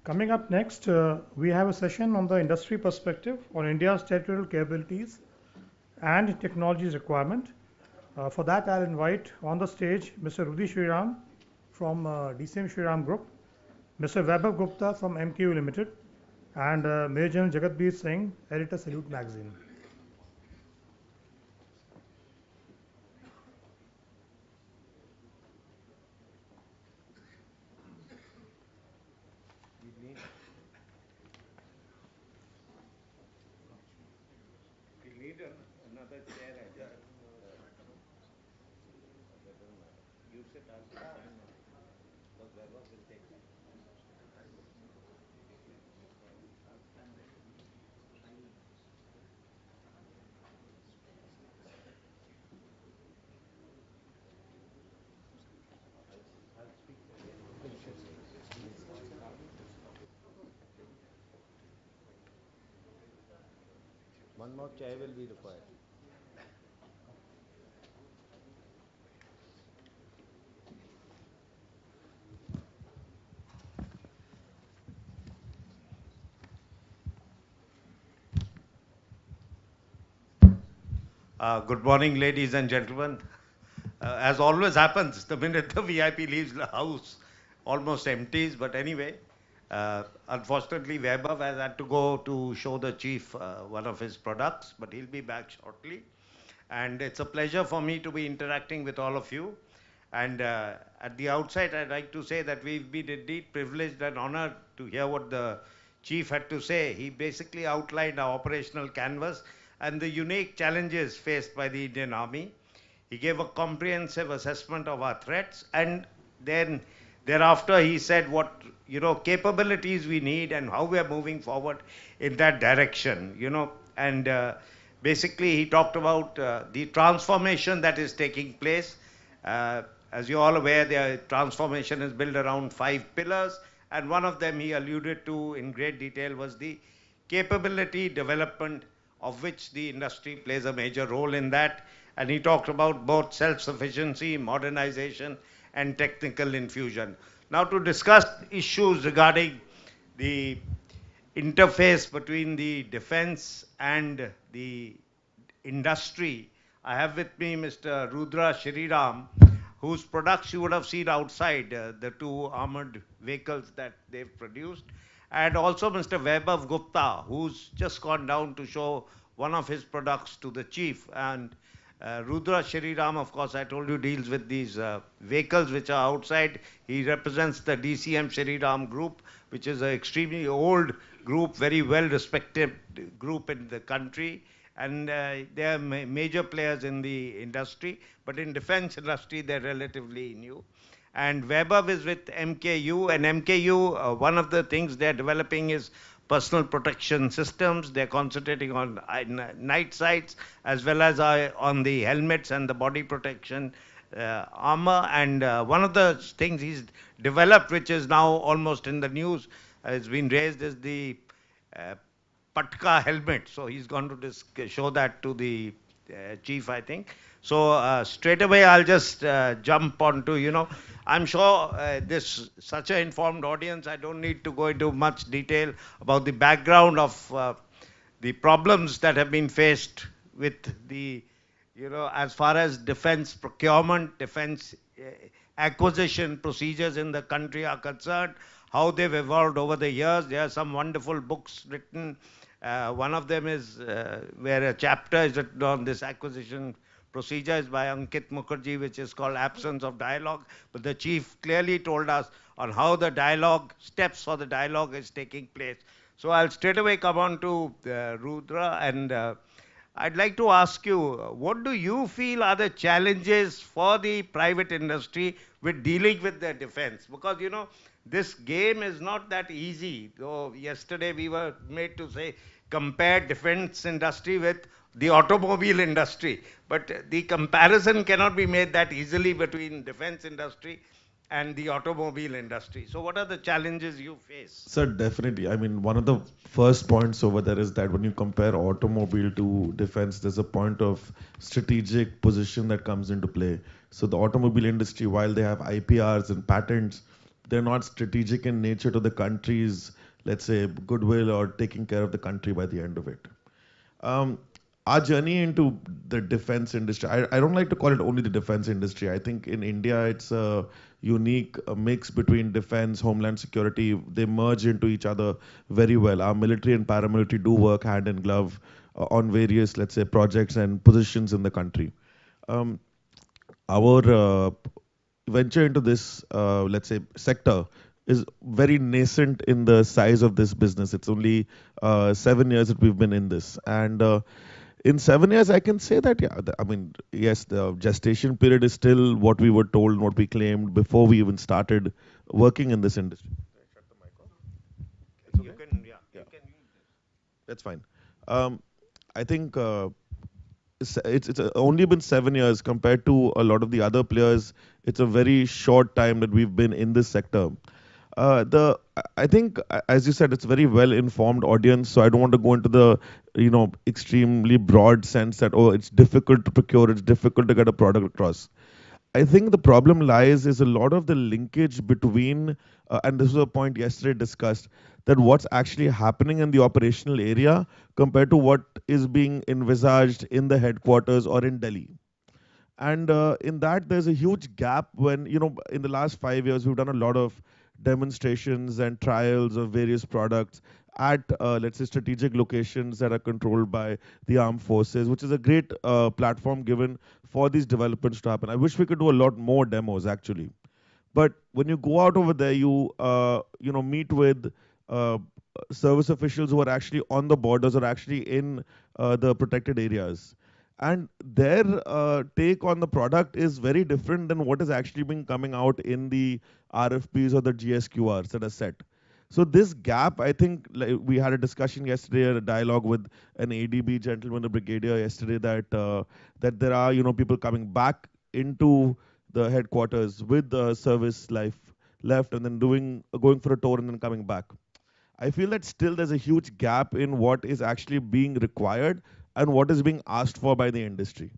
Coming up next, we have a session on the industry perspective on India's territorial capabilities and technologies requirement. For that, I'll invite on the stage Mr. Rudhi Shriram from DCM Shriram Group, Mr. Vaibhav Gupta from MKU Limited, and Major General Jagatbir Singh, editor Salute Magazine. Another chair, I guess. You sit outside, because Vaibhav will take that. I'll speak again. One more chair will be required. Good morning, ladies and gentlemen. As always happens, the minute the VIP leaves the house, almost empties. But anyway, unfortunately, Vaibhav has had to go to show the chief one of his products, but he'll be back shortly. And it's a pleasure for me to be interacting with all of you. And at the outset, I'd like to say that we've been indeed privileged and honored to hear what the chief had to say. He basically outlined our operational canvas and the unique challenges faced by the Indian Army. He gave a comprehensive assessment of our threats, and then thereafter he said what capabilities we need and how we are moving forward in that direction. And basically he talked about the transformation that is taking place. As you're all aware, the transformation is built around 5 pillars, and one of them he alluded to in great detail was the capability development, of which the industry plays a major role in that. And he talked about both self-sufficiency, modernization, and technical infusion. Now, to discuss issues regarding the interface between the defense and the industry, I have with me Mr. Rudra Shriram, whose products you would have seen outside, the 2 armored vehicles that they've produced. And also Mr. Vaibhav Gupta, who's just gone down to show one of his products to the chief. And Rudra Shriram, of course, I told you, deals with these vehicles which are outside. He represents the DCM Shriram Group, which is an extremely old group, very well-respected group in the country. And they are major players in the industry. But in defense industry, they're relatively new. And Vaibhav is with MKU, and MKU, one of the things they're developing is personal protection systems. They're concentrating on night sights as well as on the helmets and the body protection armor. And one of the things he's developed, which is now almost in the news, has been raised, is the Patka helmet. So he's going to show that to the chief, I think. So straight away, I'll just jump onto, I'm sure this such an informed audience, I don't need to go into much detail about the background of the problems that have been faced with the, as far as defense procurement, defense acquisition procedures in the country are concerned, how they've evolved over the years. There are some wonderful books written. One of them is where a chapter is written on this acquisition procedure is by Ankit Mukherjee, which is called Absence of Dialogue. But the chief clearly told us on how the dialogue, steps for the dialogue is taking place. So I'll straight away come on to Rudra, and I'd like to ask you, what do you feel are the challenges for the private industry with dealing with their defense? Because, this game is not that easy. Though yesterday we were made to say, compare defense industry with the automobile industry. But the comparison cannot be made that easily between defense industry and the automobile industry. So what are the challenges you face? Sir, definitely. I mean, one of the first points over there is that when you compare automobile to defense, there's a point of strategic position that comes into play. So the automobile industry, while they have IPRs and patents, they're not strategic in nature to the country's, let's say, goodwill or taking care of the country by the end of it. Um, our journey into the defense industry, I don't like to call it only the defense industry. I think in India, it's a unique mix between defense, homeland security. They merge into each other very well. Our military and paramilitary do work hand in glove on various, let's say, projects and positions in the country. Um, our venture into this, let's say, sector is very nascent in the size of this business. It's only 7 years that we've been in this. And in 7 years, I can say that, yeah, I mean, yes, the gestation period is still what we were told, what we claimed before we even started working in this industry. Shut the mic off? You can, yeah, you can use this. That's fine. I think it's only been 7 years compared to a lot of the other players. It's a very short time that we've been in this sector. I think, as you said, it's a very well-informed audience. So I don't want to go into the, extremely broad sense that, oh, it's difficult to procure, it's difficult to get a product across. I think the problem lies is a lot of the linkage between, and this was a point yesterday discussed, that what's actually happening in the operational area compared to what is being envisaged in the headquarters or in Delhi. And in that, there's a huge gap when, in the last 5 years, we've done a lot of demonstrations and trials of various products at, let's say, strategic locations that are controlled by the armed forces, which is a great platform given for these developments to happen. I wish we could do a lot more demos, actually. But when you go out over there, you meet with service officials who are actually on the borders or actually in the protected areas. And their take on the product is very different than what is actually been coming out in the RFPs or the GSQRs that are set. So this gap, I think, we had a discussion yesterday, a dialogue with an ADB gentleman, a brigadier yesterday, that there are people coming back into the headquarters with the service life left and then going for a tour and then coming back. I feel that still there's a huge gap in what is actually being required and what is being asked for by the industry.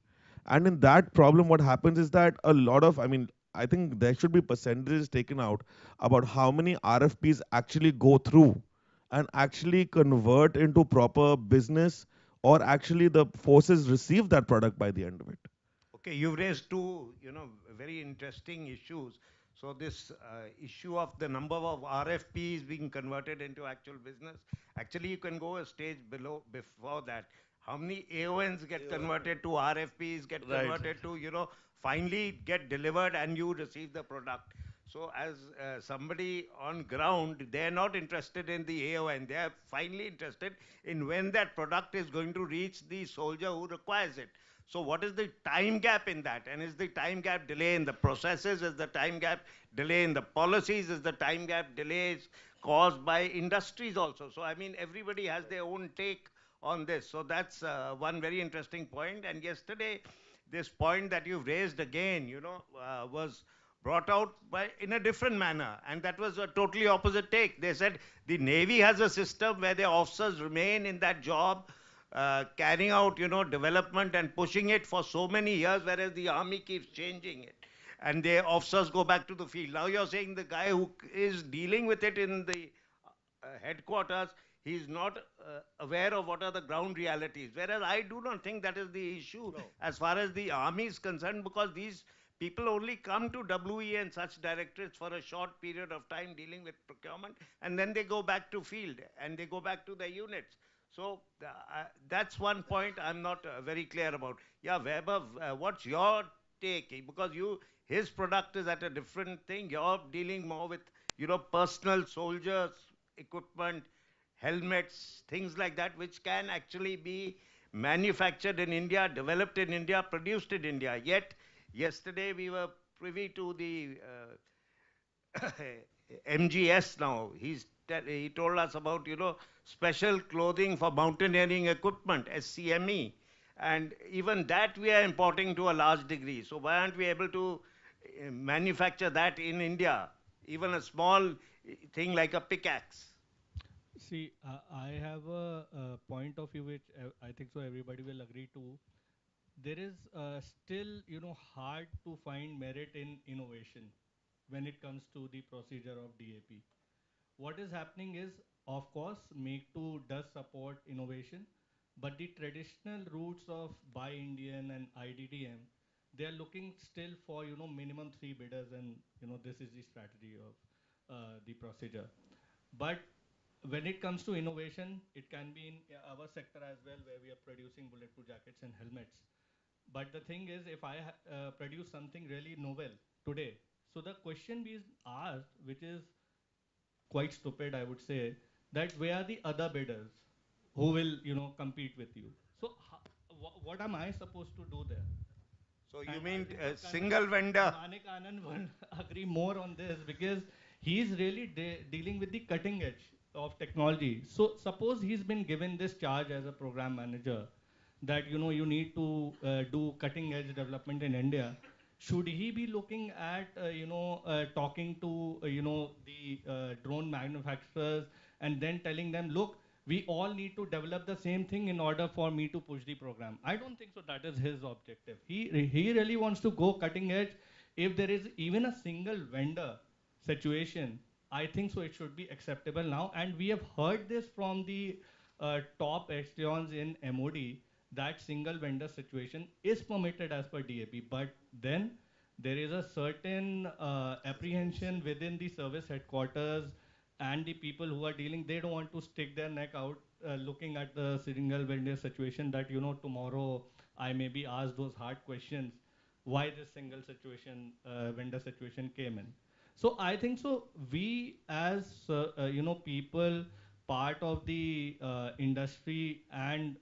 And in that problem, what happens is that a lot of, I think there should be percentages taken out about how many RFPs actually go through and actually convert into proper business, or actually the forces receive that product by the end of it. Okay, you've raised two, very interesting issues. So this issue of the number of RFPs being converted into actual business, actually you can go a stage before that. How many AONs get converted to RFPs, get converted to, finally get delivered and you receive the product. So as somebody on ground, they're not interested in the AON. They're finally interested in when that product is going to reach the soldier who requires it. So what is the time gap in that? And is the time gap delay in the processes? Is the time gap delay in the policies? Is the time gap delays caused by industries also? So everybody has their own take on this. So that's one very interesting point. And yesterday, this point that you've raised again, was brought out in a different manner. And that was a totally opposite take. They said the Navy has a system where their officers remain in that job, carrying out, development and pushing it for so many years, whereas the Army keeps changing it. And their officers go back to the field. Now you're saying the guy who is dealing with it in the headquarters, he's not aware of what are the ground realities. Whereas I do not think that is the issue as far as the Army is concerned, because these people only come to WE and such directorates for a short period of time dealing with procurement, and then they go back to field and they go back to their units. So that's one point I'm not very clear about. Yeah, Weber, what's your take? Because his product is at a different thing. You're dealing more with, personal soldiers, equipment, helmets, things like that, which can actually be manufactured in India, developed in India, produced in India. Yet, yesterday we were privy to the MGS now. He told us about, special clothing for mountaineering equipment, SCME. And even that we are importing to a large degree. So why aren't we able to manufacture that in India, even a small thing like a pickaxe? See, I have a point of view which I think so everybody will agree to. There is still, hard to find merit in innovation when it comes to the procedure of DAP. What is happening is, of course, Make 2 does support innovation, but the traditional routes of Buy Indian and IDDM, they are looking still for, minimum three bidders, and, this is the strategy of the procedure. But when it comes to innovation, it can be in our sector as well, where we are producing bulletproof jackets and helmets. But the thing is, if I produce something really novel today, so the question being asked, which is quite stupid, I would say, that where are the other bidders who will, compete with you? So what am I supposed to do there? So you And mean I think a so single vendor? Manik Anand will agree more on this because he's really dealing with the cutting edge of technology. So suppose he's been given this charge as a program manager that you need to do cutting edge development in India. Should he be looking at talking to the drone manufacturers and then telling them, look, we all need to develop the same thing in order for me to push the program? I don't think so that is his objective. He really wants to go cutting edge. If there is even a single vendor situation, I think so it should be acceptable now. And we have heard this from the top echelons in MOD that single vendor situation is permitted as per DAP. But then there is a certain apprehension within the service headquarters and the people who are dealing. They don't want to stick their neck out looking at the single vendor situation that, tomorrow I may be asked those hard questions why this single situation, vendor situation came in. So I think so. We as people, part of the industry and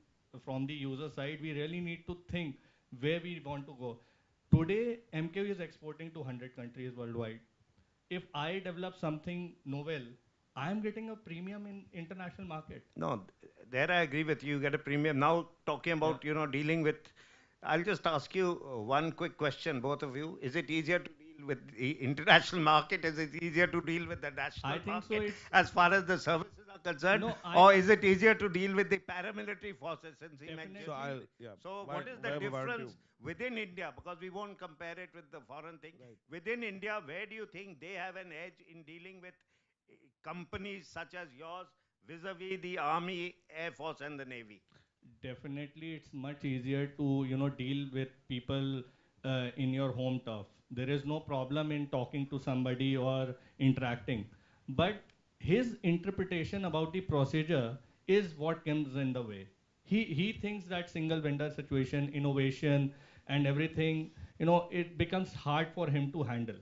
from the user side, we really need to think where we want to go. Today, MKV is exporting to 100 countries worldwide. If I develop something novel, I am getting a premium in international market. No, there I agree with you. You get a premium. Now talking about dealing with. I'll just ask you one quick question, both of you. Is it easier to deal with the international market? Is it easier to deal with the national I think market so. It's as far as the services are concerned, No, or is it easier to deal with the paramilitary forces? Since he mentioned. Definitely. So what is the difference within India? Because we won't compare it with the foreign thing. Right. Within India, where do you think they have an edge in dealing with companies such as yours vis-a-vis the Army, Air Force, and the Navy? Definitely, it's much easier to deal with people in your home turf. There is no problem in talking to somebody or interacting, but his interpretation about the procedure is what comes in the way. He thinks that single vendor situation, innovation, and everything, it becomes hard for him to handle.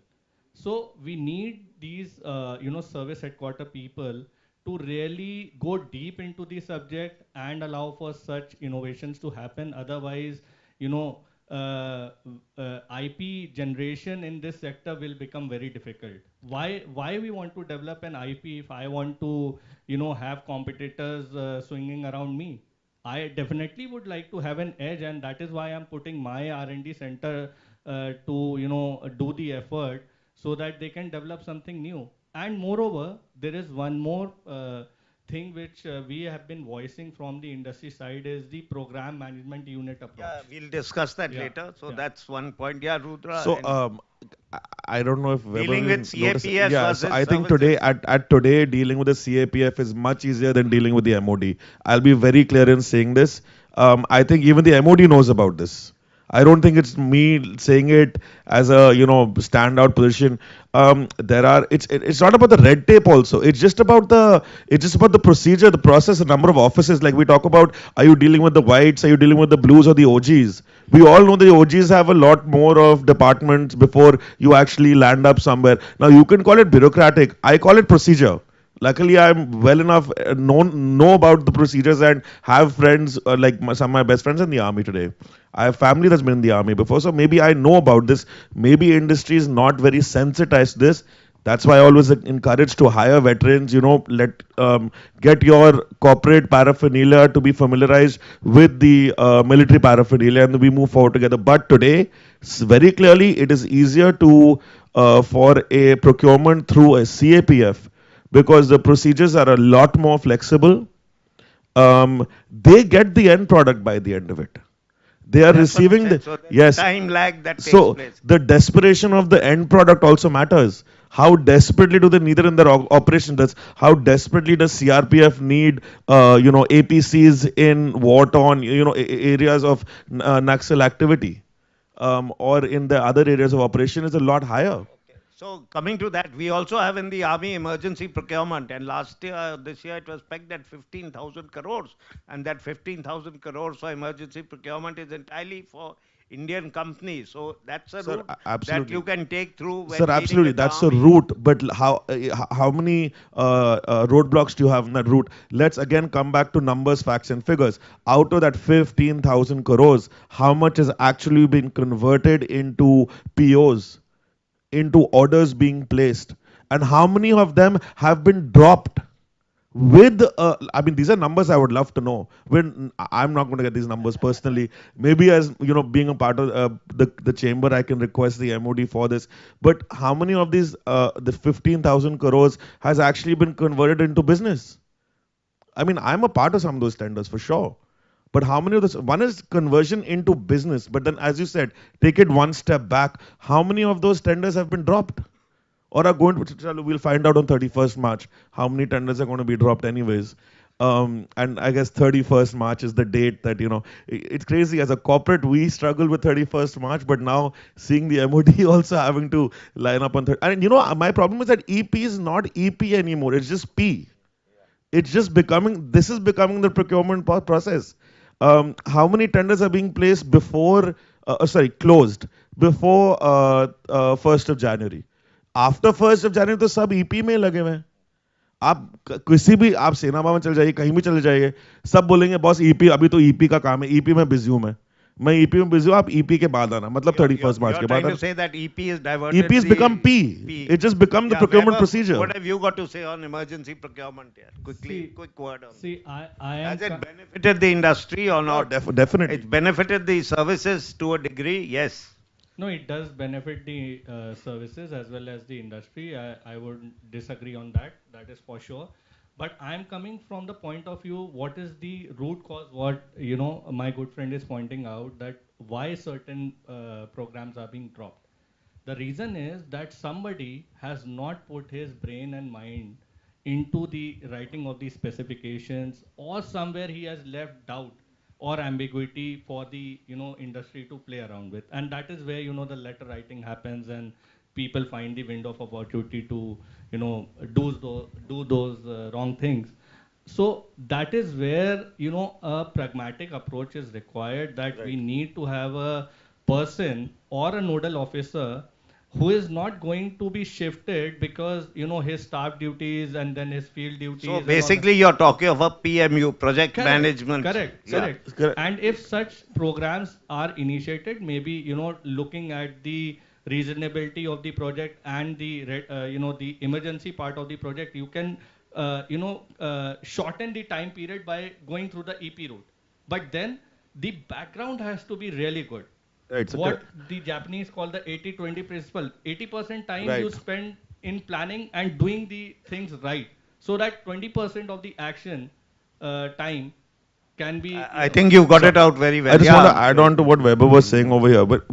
So we need these, service headquarter people to really go deep into the subject and allow for such innovations to happen. Otherwise, IP generation in this sector will become very difficult. Why we want to develop an IP if I want to, have competitors swinging around me? I definitely would like to have an edge, and that is why I'm putting my R&D center to, do the effort so that they can develop something new. And moreover, there is one more thing which we have been voicing from the industry side is the program management unit approach. Yeah, we'll discuss that Yeah, later. So yeah. that's one point. Yeah, Rudra. So, and I don't know if Weber Dealing will with notice- CAPF Yeah, versus so I think services. today, at today, dealing with the CAPF is much easier than dealing with the MOD. I'll be very clear in saying this. I think even the MOD knows about this. I don't think it's me saying it as a standout position. It's not about the red tape also. It's just about the procedure, the process, the number of offices. Like we talk about, are you dealing with the whites? Are you dealing with the blues or the OGs? We all know the OGs have a lot more of departments before you actually land up somewhere. Now you can call it bureaucratic. I call it procedure. Luckily, I'm well enough know about the procedures and have friends like some of my best friends in the army today. I have family that's been in the army before, so maybe I know about this. Maybe industry is not very sensitized to this. That's why I always encourage to hire veterans. Get your corporate paraphernalia to be familiarized with the military paraphernalia, and we move forward together. But today, Very clearly, it is easier to for a procurement through a CAPF because the procedures are a lot more flexible. They get the end product by the end of it. They are That's what I receiving said. the So there's yes. time lag that takes So place. the desperation of the end product also matters. How desperately do they need it in their operation? Does how desperately does CRPF need APCs in war-torn areas of Naxal activity, or in the other areas of operation is a lot higher. So coming to that, we also have in the army emergency procurement, and this year it was pegged at 15,000 crores, and that 15,000 crores for emergency procurement is entirely for Indian companies. So that's a Sir, route that absolutely. you can take through when Sir, dealing absolutely, with the that's a army. route. But how many roadblocks do you have in that route? Let's again come back to numbers, facts, and figures. Out of that 15,000 crores, how much has actually been converted into POs, into orders being placed, and how many of them have been dropped? With I mean, these are numbers I would love to know. When I'm not going to get these numbers personally, maybe as being a part of the chamber, I can request the MOD for this. But how many of these the 15,000 crores has actually been converted into business? I mean, I'm a part of some of those tenders for sure. But how many of those? One is conversion into business, but then, as you said, take it one step back. How many of those tenders have been dropped? Or are going to, we'll find out on 31st March how many tenders are going to be dropped anyways. And I guess 31st March is the date that, it's crazy. As a corporate, we struggle with 31st March, but now seeing the MOD also having to line up on 30. And my problem is that EP is not EP anymore. It's just P. It's just this is becoming the procurement process. How many tenders are being placed before, closed before 1st of January? After 1st of January तो सब EP में लगे हुए हैं. आप किसी भी आप सेनाबा में चल जाइए, कहीं भी चले जाइए, सब बोलेंगे बॉस ईपी, अभी तो ईपी का काम है, ईपी में बिजी हूं मैं ईपी में बिजी हूं, आप ईपी के बाद आना, मतलब 31st March के बाद आना. Say that EP is diverted. EP has become P. It just become the procurement procedure. What have you got to say on emergency procurement here? Quickly, quick word on. See, I am. Has it benefited the industry or not? Definitely. It's benefited the services to a degree, yes. No, it does benefit the services as well as the industry. I would disagree on that. That is for sure. But I'm coming from the point of view, what is the root cause? What, my good friend is pointing out that why certain programs are being dropped. The reason is that somebody has not put his brain and mind into the writing of the specifications, or somewhere he has left doubt or ambiguity for the industry to play around with, and that is where the letter writing happens and people find the window of opportunity to do those wrong things. So that is where a pragmatic approach is required, that we need to have a person or a nodal officer who is not going to be shifted because his staff duties and then his field duties. So basically you're talking of a PMU, project Correct, management. Correct. And if such programs are initiated, maybe looking at the reasonability of the project and the the emergency part of the project, you can shorten the time period by going through the EP route. But then the background has to be really good. Right, so what the Japanese call the 80-20 principle. 80% time you spend in planning and doing the things right, so that 20% of the action time can be. I think you got it out very well. I just want to add on to what Weber was saying over here, but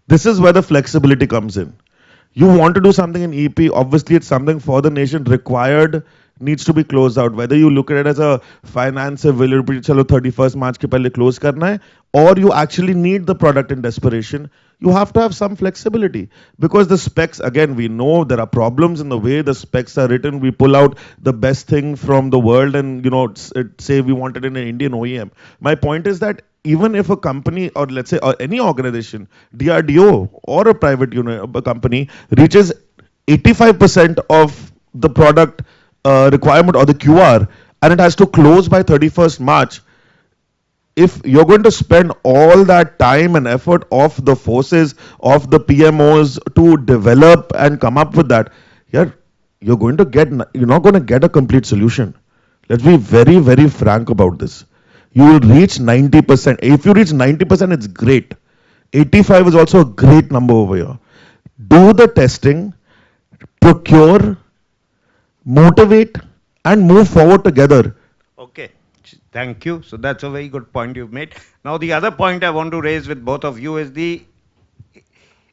this is where the flexibility comes in. You want to do something in EP, obviously it's something for the nation required, needs to be closed out. Whether you look at it as a finance availability, chalo 31st March ke pehle close karna hai, or you actually need the product in desperation, you have to have some flexibility. Because the specs, again, we know there are problems in the way the specs are written. We pull out the best thing from the world and, say we want it in an Indian OEM. My point is that even if a company, or let's say or any organization, DRDO or a private company reaches 85% of the product requirement or the QR, and it has to close by 31st March, if you're going to spend all that time and effort of the forces, of the PMOs to develop and come up with that, you're not going to get a complete solution. Let's be very, very frank about this. You will reach 90%. If you reach 90%, it's great. 85 is also a great number over here. Do the testing, procure, motivate, and move forward together. Okay, thank you. So that's a very good point you've made. Now, the other point I want to raise with both of you is the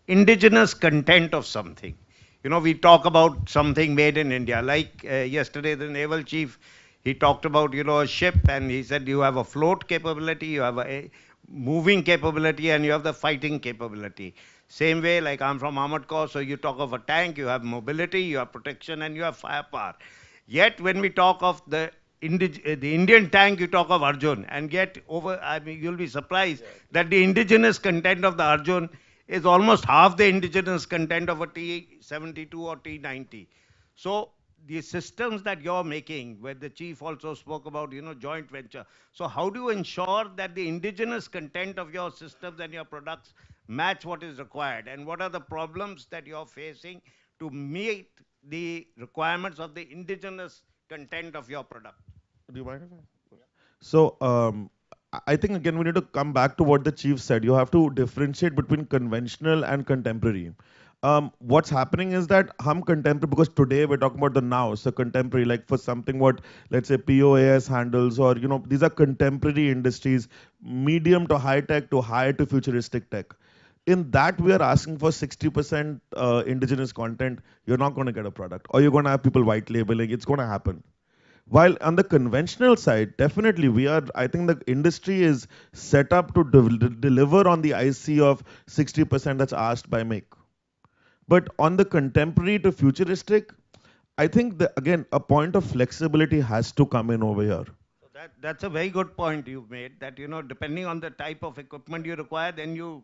indigenous content of something. You know, we talk about something made in India. Like yesterday, the naval chief, he talked about, you know, a ship, and he said you have a float capability, you have a moving capability, and you have the fighting capability. Same way, like I'm from Armored Corps, so you talk of a tank, you have mobility, you have protection, and you have firepower. Yet, when we talk of the Indian tank, you talk of Arjun, and yet over, I mean, you'll be surprised that the indigenous content of the Arjun is almost half the indigenous content of a T-72 or T-90. So the systems that you're making, where the chief also spoke about, you know, joint venture. So how do you ensure that the indigenous content of your systems and your products match what is required? And what are the problems that you're facing to meet the requirements of the indigenous content of your product? Do you mind if I? So, I think again we need to come back to what the chief said. You have to differentiate between conventional and contemporary. What's happening is that hum contemporary, because today we're talking about the now, so contemporary, like for something what, let's say, POAS handles, or you know, these are contemporary industries, medium to high tech to high to futuristic tech. In that, we are asking for 60% indigenous content. You're not going to get a product, or you're going to have people white labeling. It's going to happen. While on the conventional side, definitely we are, I think the industry is set up to deliver on the IC of 60% that's asked by make. But on the contemporary to futuristic, I think that again, a point of flexibility has to come in over here. So that's a very good point you've made, that, you know, depending on the type of equipment you require, then you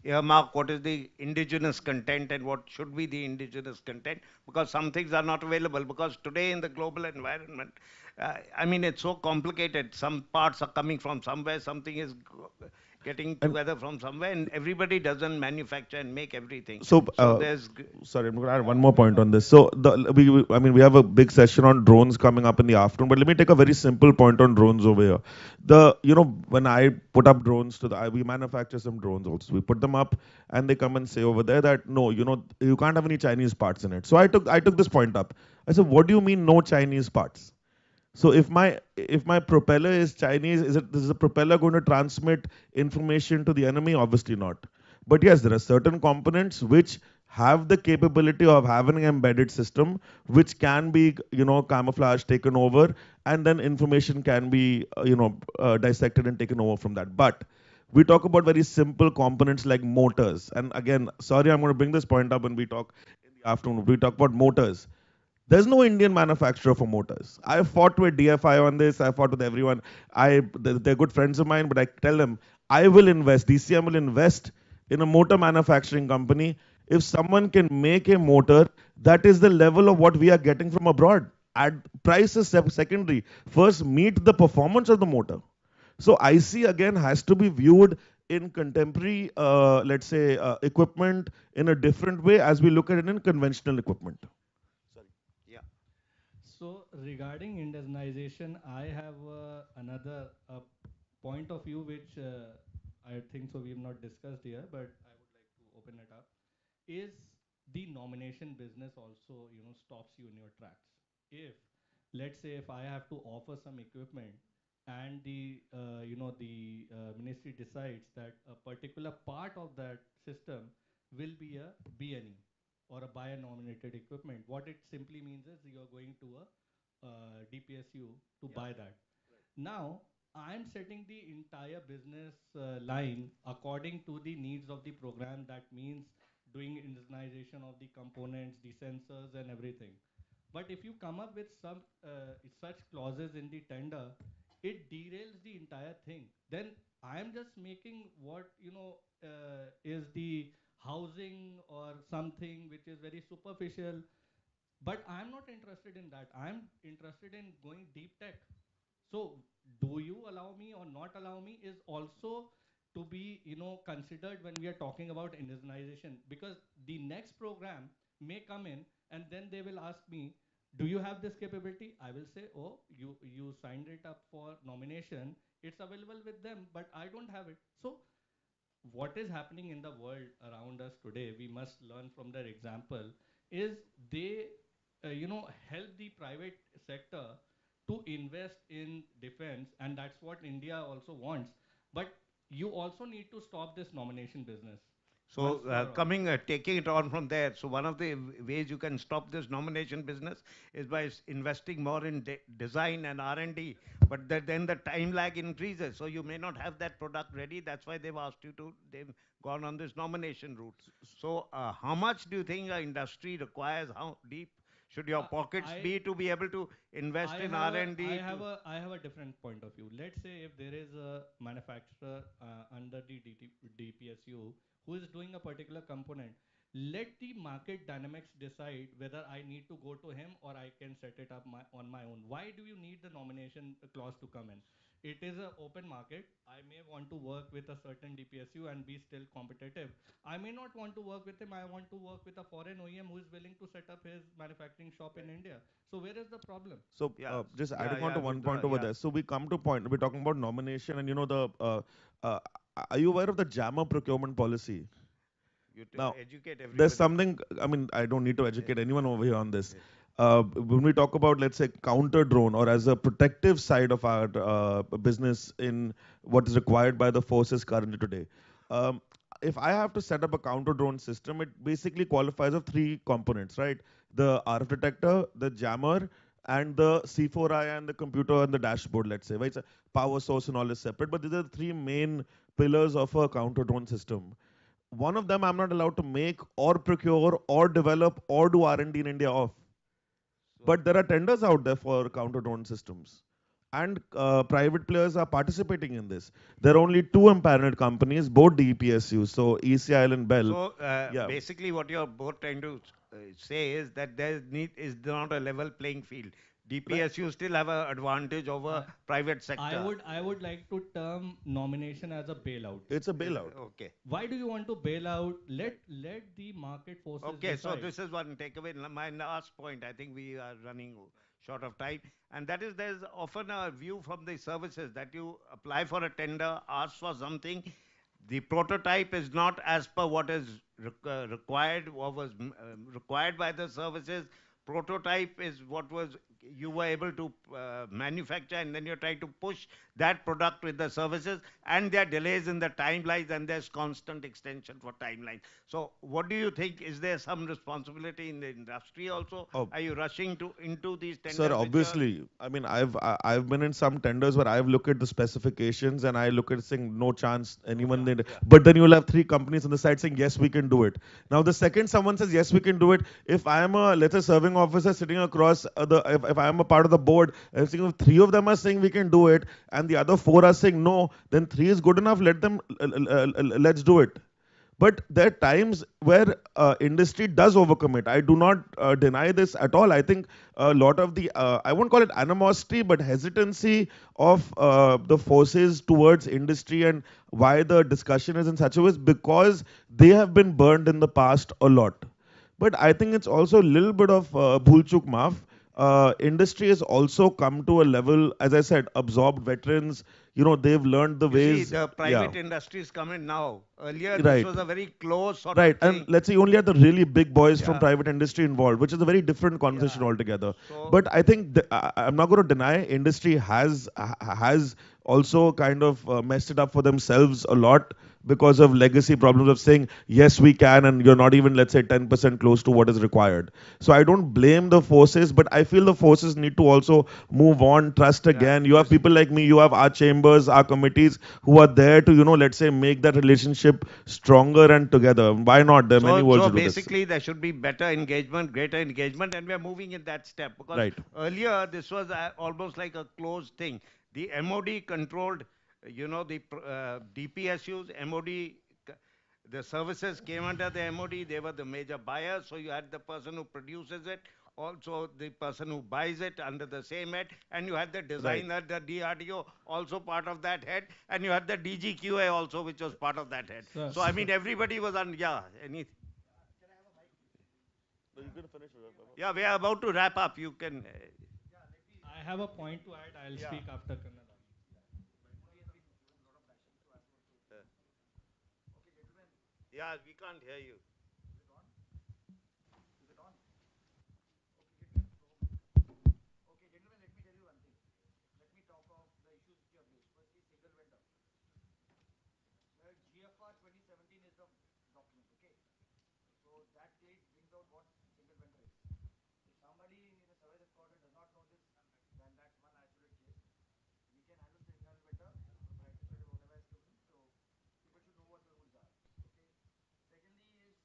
earmark what is the indigenous content and what should be the indigenous content, because some things are not available. Because today in the global environment, I mean, it's so complicated. Some parts are coming from somewhere, something is getting And together from somewhere, and everybody doesn't manufacture and make everything. so, So there's sorry, I'm going to add one more point on this. So, I mean, we have a big session on drones coming up in the afternoon, but let me take a very simple point on drones over here. You know, when I put up drones we manufacture some drones also. We put them up, and they come and say over there that no, you know, you can't have any Chinese parts in it. So I took this point up. I said, what do you mean no Chinese parts? So if my propeller is Chinese, is the propeller going to transmit information to the enemy? Obviously not. But yes, there are certain components which have the capability of having an embedded system, which can be, you know, camouflage taken over, and then information can be, dissected and taken over from that. But we talk about very simple components like motors. And again, sorry, I'm going to bring this point up when we talk in the afternoon. We talk about motors. There's no Indian manufacturer for motors. I fought with DFI on this. I fought with everyone. They're good friends of mine, but I tell them I will invest. DCM will invest in a motor manufacturing company if someone can make a motor that is the level of what we are getting from abroad. At price is secondary. First, meet the performance of the motor. So IC again has to be viewed in contemporary, let's say, equipment in a different way as we look at it in conventional equipment. yeah. So regarding indigenization, I have another point of view which I think so we have not discussed here, but I would like to open it up. Is the nomination business also, you know, stops you in your tracks? If, let's say, if I have to offer some equipment and the ministry decides that a particular part of that system will be a BNE or a buyer nominated equipment, what it simply means is you are going to a DPSU to buy that. Now, I'm setting the entire business line according to the needs of the program. That means doing indigenization of the components, the sensors, and everything. But if you come up with some such clauses in the tender, it derails the entire thing. Then I'm just making what is the housing or something which is very superficial. But I'm not interested in that. I'm interested in going deep tech. So do you allow me or not allow me is also to be considered when we are talking about indigenization, because the next program may come in and then they will ask me, do you have this capability? I will say, oh, you signed it up for nomination, it's available with them, but I don't have it. So what is happening in the world around us today, we must learn from their example, is they, help the private sector to invest in defense, and that's what India also wants. But you also need to stop this nomination business once So for all. taking it on from there, so one of the ways you can stop this nomination business is by investing more in design and R&D. But then the time lag increases, so you may not have that product ready. That's why they've asked you to. They've gone on this nomination route. So how much do you think the industry requires? How deep should your pockets I be to be able to invest in R&D? I have a different point of view. Let's say if there is a manufacturer under the DPSU who is doing a particular component, let the market dynamics decide whether I need to go to him or I can set it up on my own. Why do you need the nomination clause to come in? It is an open market. I may want to work with a certain DPSU and be still competitive. I may not want to work with him. I want to work with a foreign OEM who is willing to set up his manufacturing shop in India. So where is the problem? So Yeah, just yeah, adding on yeah, to one Rudra, point over yeah. there. So we come to point. We're talking about nomination, and uh, are you aware of the JAMA procurement policy? You Now, educate everybody. there's something, I mean, I don't need to educate anyone over here on this. When we talk about, let's say, counter drone or as a protective side of our business in what is required by the forces currently today, um, if I have to set up a counter drone system, it basically qualifies of three components, right? The RF detector, the jammer, and the C4I and the computer and the dashboard, let's say, right? It's a power source and all is separate, but these are the three main pillars of a counter drone system. One of them I'm not allowed to make or procure or develop or do R&D in India of. But there are tenders out there for counter drone systems. And private players are participating in this. There are only two empaneled companies, both DPSUs, so ECIL and Bell. So Yeah. basically, what you're both trying to say is that there is not a level playing field. DPSU still have an advantage over private sector. I would like to term nomination as a bailout. It's a bailout. Okay. Why do you want to bail out? Let the market forces Okay, so decide. this is one takeaway. My last point, I think we are running short of time, and that is there's often a view from the services that you apply for a tender, ask for something, the prototype is not as per what is required or was required by the services. Prototype is what was you were able to manufacture, and then you're trying to push that product with the services, and there are delays in the timelines, and there's constant extension for timelines. So what do you think? Is there some responsibility in the industry also? Oh. Are you rushing into these tenders? Sir, obviously, I mean, I've been in some tenders where I've looked at the specifications and I look at saying no chance anyone did. But then you'll have three companies on the side saying yes, we can do it. Now the second someone says yes, we can do it. If I am a let's say serving officer sitting across if I am a part of the board, I'm saying if three of them are saying we can do it and the other four are saying no, then three is good enough. Let them let's do it. But there are times where industry does overcommit. I do not deny this at all. I think a lot of the, I won't call it animosity, but hesitancy of the forces towards industry and why the discussion is in such a way is because they have been burned in the past a lot. But I think it's also a little bit of bhul chuk maaf. Industry has also come to a level, as I said, absorbed veterans. You know, they've learned the ways. See, the private industry is coming now. Earlier, Right. this was a very close sort Right, of thing. and let's say you only had the really big boys from Yeah. private industry involved, which is a very different conversation Yeah. altogether. So- But I think I'm not going to deny industry has also kind of messed it up for themselves a lot because of legacy problems of saying yes we can and you're not even let's say 10% close to what is required. So I don't blame the forces, but I feel the forces need to also move on, trust again. You have people like me, you have our chambers, our committees who are there to let's say make that relationship stronger and together. Why not? There are many ways So to do this. basically, there should be better engagement, greater engagement, and we are moving in that step. Because Right. earlier, this was almost like a closed thing. The MOD controlled, the DPSUs, MOD, the services came under the MOD. They were the major buyers. So you had the person who produces it, also the person who buys it under the same head, and you had the designer, the DRDO, also part of that head, and you had the DGQA also, which was part of that head. Sir, So I mean, everybody was on. Yeah, yeah, we are about to wrap up. You can. I have a point to add. I'll speak after Kannada. Yeah, we can't hear you. Okay, gentlemen, let me tell you one thing. Let me talk of the issues which you have raised. Firstly, single vendor. GFR 2017 is the document, okay? So that date brings out what single vendor is. If somebody in a service quarter does not know this, then that's one isolated case. We can handle single vendor, practice whatever is given. So people should know what the rules are, okay? Secondly is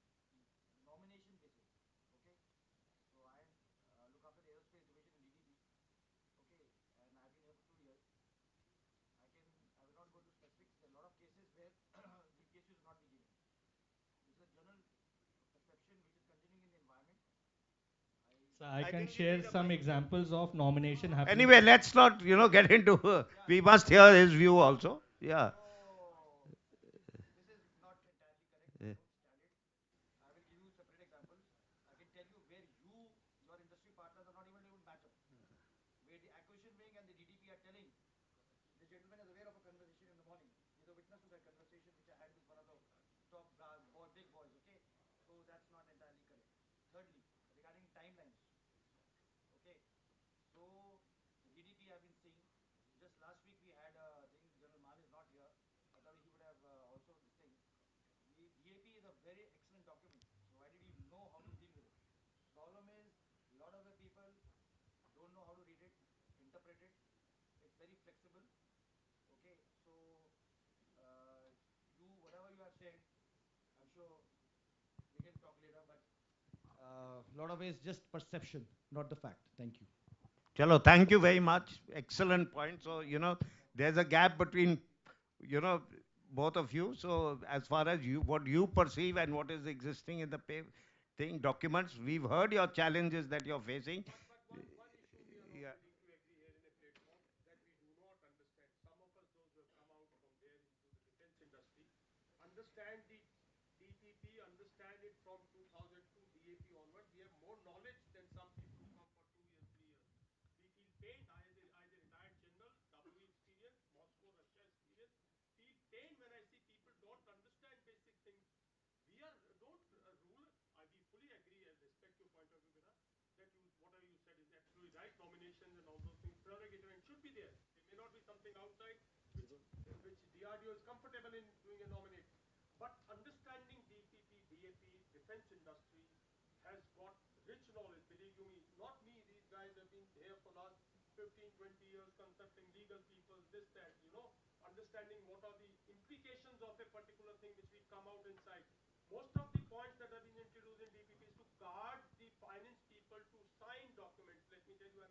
nomination basis, okay? So I look after the aerospace division in DDB, okay? And I've been here for 2 years. I will not go to specifics. There are a lot of cases where DPSU is not being given. This is a general perception which is continuing in the environment. So I I can think you share need a some mic. examples of nomination happening. Anyway, let's not, get into, we must hear his view also. Yeah. This is not entirely correct. Yeah. Standard. I will give you separate examples. I can tell you where your industry partners are not even able to match up. Where the acquisition wing and the DDP are telling, the gentleman is aware of a conversation in the morning. He's a witness to that conversation which I had with one of the top big boys, okay? So that's not entirely correct. Thirdly, regarding timelines, okay? So the DDP I've been seeing, just last week we had a thing, General Maan is not here, otherwise he would have also this thing. The DAP is a very excellent document, provided you know how to deal with it. Problem is, a lot of the people don't know how to read it, interpret it. It's very flexible. Okay, so whatever you have said, I'm sure we can talk later, but lot of it is just perception, not the fact. Thank you. Chalo, thank you very much. Excellent point. So, there's a gap between, both of you. So, as far as what you perceive and what is existing in the documents, we've heard your challenges that you're facing. Yeah. Understand the DPP, understand it from 2002 DAP onward. We have more knowledge than some people who come for 2 years, 3 years. We feel pain, either retired general, W experience, Moscow, Russia experience. Feel pain when I see people don't understand basic things. We don't rule. We fully agree and respect your point of view, Vira, that whatever you said is absolutely right. Nominations and all those things, prerogative and should be there. It may not be something outside which DRDO is comfortable in doing a nominate. But understanding DPP, DAP, defense industry has got rich knowledge, believe you me. Not me, these guys have been here for last 15, 20 years consulting legal people, this, that, understanding what are the implications of a particular thing which we come out inside. Most of the points that have been introduced in DPP is to guard the finance people to sign documents. Let me tell you,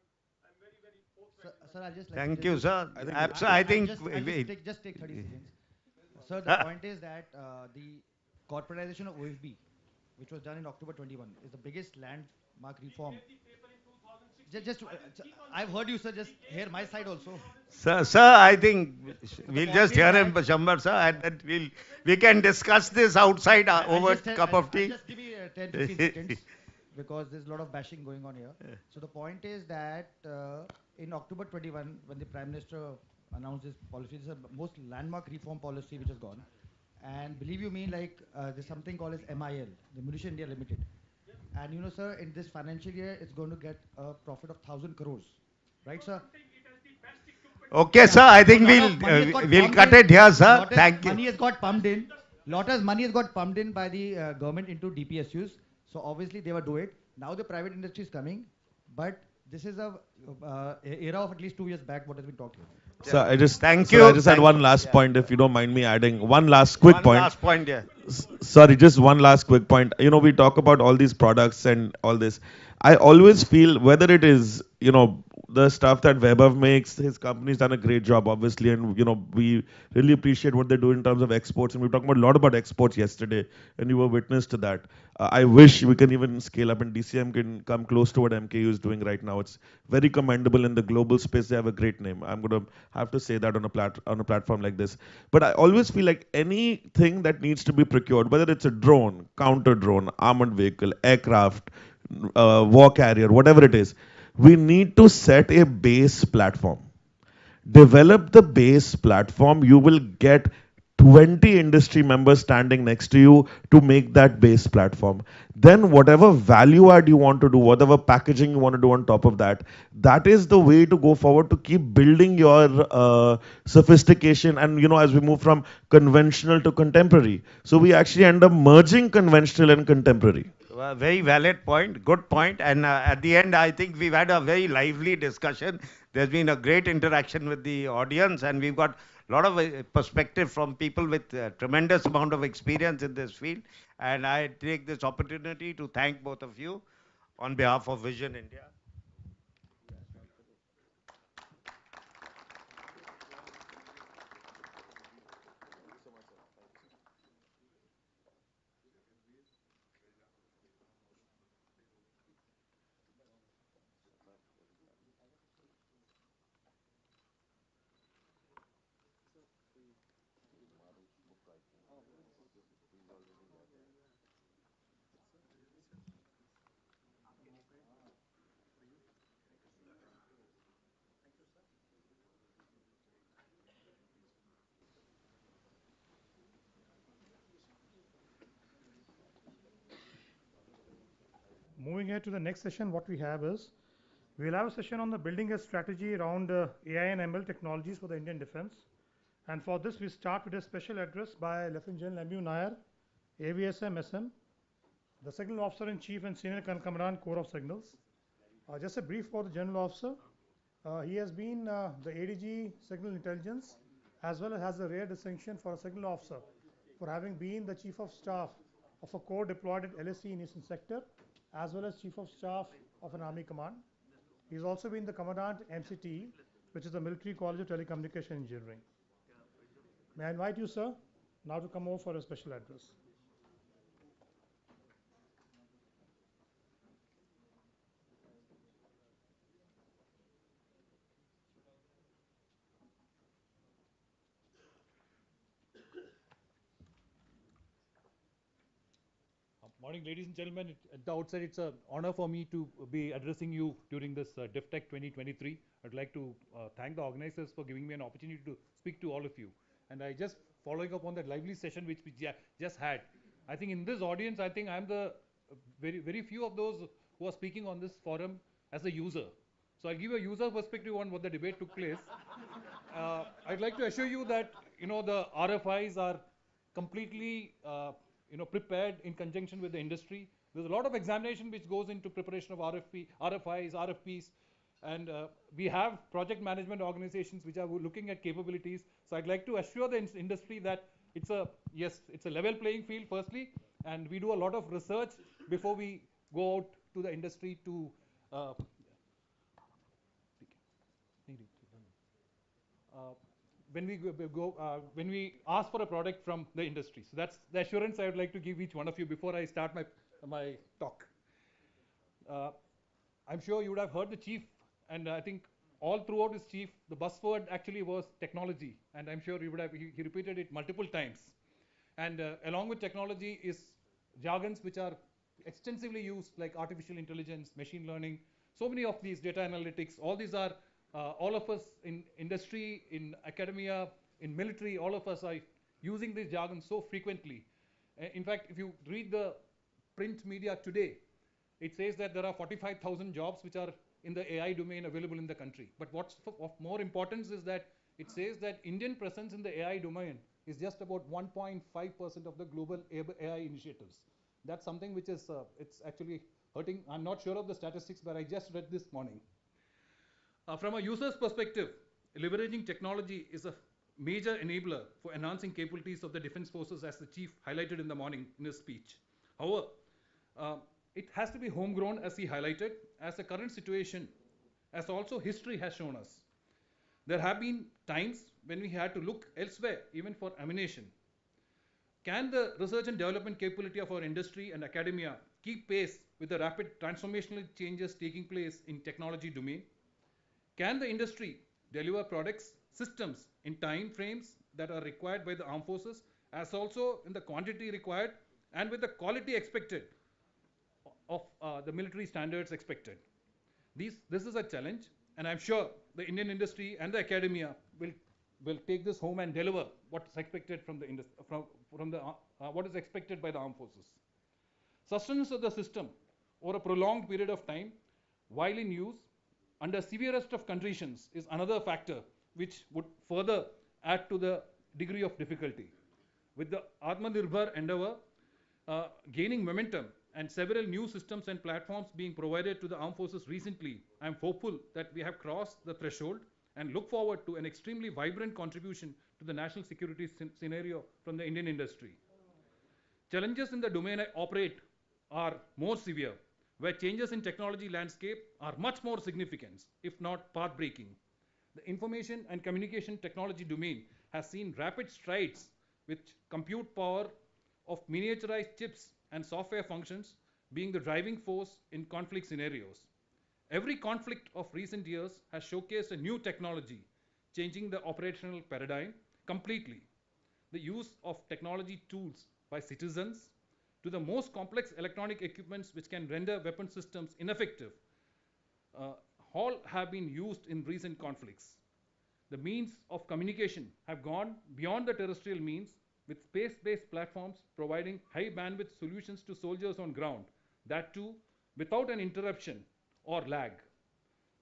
I'm very, very forthright. Sir, I'll just Thank you, sir. I think, just take 30 seconds. Sir, the point is that the corporatization of OFB, which was done in October 21, is the biggest landmark reform. I've heard you, sir. Just hear my side also. Sir, I think we'll just hear him, Shambar, sir, and then we can discuss this outside over a cup of tea. Just give me 10 15 seconds because there's a lot of bashing going on here. So the point is that in October 21, when the Prime Minister announced this policy, this is the most landmark reform policy which has gone. And believe you me, there's something called as MIL, the Munition India Limited. And sir, in this financial year, it's going to get a profit of 1,000 crores. Right, sir? Okay, sir, I think we'll cut it here, sir. Thank you. Money has got pumped in. Lot of money has got pumped in by the government into DPSUs. So obviously they will do it. Now the private industry is coming. But this is a era of at least 2 years back what has been talked here. So I just Thank so you. I just had one last point, if you don't mind me adding one last quick point. Last point, yeah. Sorry, just one last quick point. We talk about all these products and all this. I always feel whether it is, the stuff that Vaibhav makes, his company's done a great job, obviously, and we really appreciate what they do in terms of exports. And we talked about a lot about exports yesterday, and you were witness to that. I wish we can even scale up, and DCM can come close to what MKU is doing right now. It's very commendable in the global space. They have a great name. I'm gonna have to say that on a platform like this. But I always feel like anything that needs to be procured, whether it's a drone, counter drone, armored vehicle, aircraft, war carrier, whatever it is, we need to set a base platform. Develop the base platform, you will get 20 industry members standing next to you to make that base platform. Then whatever value add you want to do, whatever packaging you want to do on top of that, that is the way to go forward to keep building your sophistication. And as we move from conventional to contemporary, so we actually end up merging conventional and contemporary. Very valid point, good point. And at the end, I think we've had a very lively discussion. There's been a great interaction with the audience, and we've got a lot of perspective from people with tremendous amount of experience in this field. And I take this opportunity to thank both of you on behalf of Vision India. Moving ahead to the next session, what we have is we'll have a session on the building a strategy around AI and ML technologies for the Indian defense. And for this, we start with a special address by Lieutenant General M.U. Nair, AVSM SM, the Signal Officer in Chief and Senior Commandant, Corps of Signals. Just a brief for the General Officer. He has been the ADG Signal Intelligence, as well as has a rare distinction for a Signal Officer for having been the Chief of Staff of a corps deployed at LSC in Eastern Sector, as well as Chief of Staff of an Army Command. He's also been the Commandant MCT, which is the Military College of Telecommunication Engineering. May I invite you, sir, now to come over for a special address. Morning, ladies and gentlemen. At the outset, it's an honor for me to be addressing you during this DIFTech 2023. I'd like to thank the organizers for giving me an opportunity to speak to all of you. And I just following up on that lively session which we just had. I think in this audience, I think I'm the very few of those who are speaking on this forum as a user. So I'll give you a user perspective on what the debate took place. I'd like to assure you that the RFIs are completely prepared in conjunction with the industry. There's a lot of examination which goes into preparation of RFIs, RFPs, and we have project management organizations which are looking at capabilities. So I'd like to assure the industry that it's a level playing field firstly, and we do a lot of research before we go out to the industry to when we ask for a product from the industry. So that's the assurance I would like to give each one of you before I start my talk. I'm sure you would have heard the chief, and I think all throughout his chief, the buzzword actually was technology, and I'm sure he repeated it multiple times. And along with technology is jargons which are extensively used, like artificial intelligence, machine learning, so many of these data analytics. All these are all of us in industry, in academia, in military, all of us are using these jargons so frequently. In fact, if you read the print media today, it says that there are 45,000 jobs which are in the AI domain available in the country. But what's of more importance is that it says that Indian presence in the AI domain is just about 1.5% of the global AI initiatives. That's something which is it's actually hurting. I'm not sure of the statistics, but I just read this morning. From a user's perspective, leveraging technology is a major enabler for enhancing capabilities of the defense forces, as the chief highlighted in the morning in his speech. However, it has to be homegrown, as he highlighted, as the current situation, as also history has shown us. There have been times when we had to look elsewhere, even for ammunition. Can the research and development capability of our industry and academia keep pace with the rapid transformational changes taking place in technology domain? Can the industry deliver products, systems in time frames that are required by the armed forces, as also in the quantity required and with the quality expected of the military standards expected? This is a challenge, and I'm sure the Indian industry and the academia will will take this home and deliver what's expected from the what is expected by the armed forces. Sustenance of the system over a prolonged period of time, while in use, under severest of conditions, is another factor which would further add to the degree of difficulty. With the Atmanirbhar endeavor gaining momentum and several new systems and platforms being provided to the armed forces recently, I am hopeful that we have crossed the threshold and look forward to an extremely vibrant contribution to the national security scenario from the Indian industry. Challenges in the domain I operate are more severe, where changes in technology landscape are much more significant, if not path-breaking. The information and communication technology domain has seen rapid strides with compute power of miniaturized chips and software functions being the driving force in conflict scenarios. Every conflict of recent years has showcased a new technology, changing the operational paradigm completely. The use of technology tools by citizens to the most complex electronic equipments which can render weapon systems ineffective, all have been used in recent conflicts. The means of communication have gone beyond the terrestrial means, with space-based platforms providing high bandwidth solutions to soldiers on ground, that too without an interruption or lag.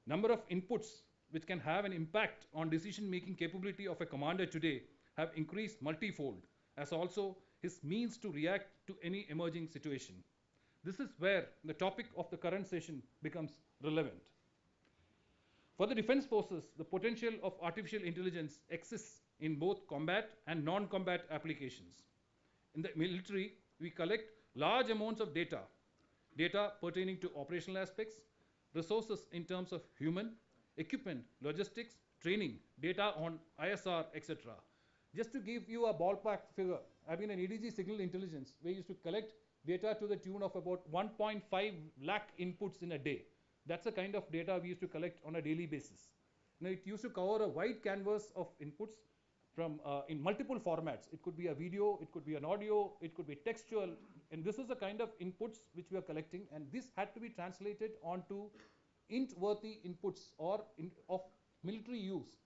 Number of inputs which can have an impact on decision-making capability of a commander today have increased multifold, as also his means to react to any emerging situation. This is where the topic of the current session becomes relevant. For the defense forces, the potential of artificial intelligence exists in both combat and non-combat applications. In the military, we collect large amounts of data pertaining to operational aspects, resources in terms of human, equipment, logistics, training, data on ISR, etc. Just to give you a ballpark figure, I've been an ADG signal intelligence. We used to collect data to the tune of about 1.5 lakh inputs in a day. That's the kind of data we used to collect on a daily basis. Now, it used to cover a wide canvas of inputs from in multiple formats. It could be a video, it could be an audio, it could be textual, and this is the kind of inputs which we are collecting, and this had to be translated onto int-worthy inputs or of military use.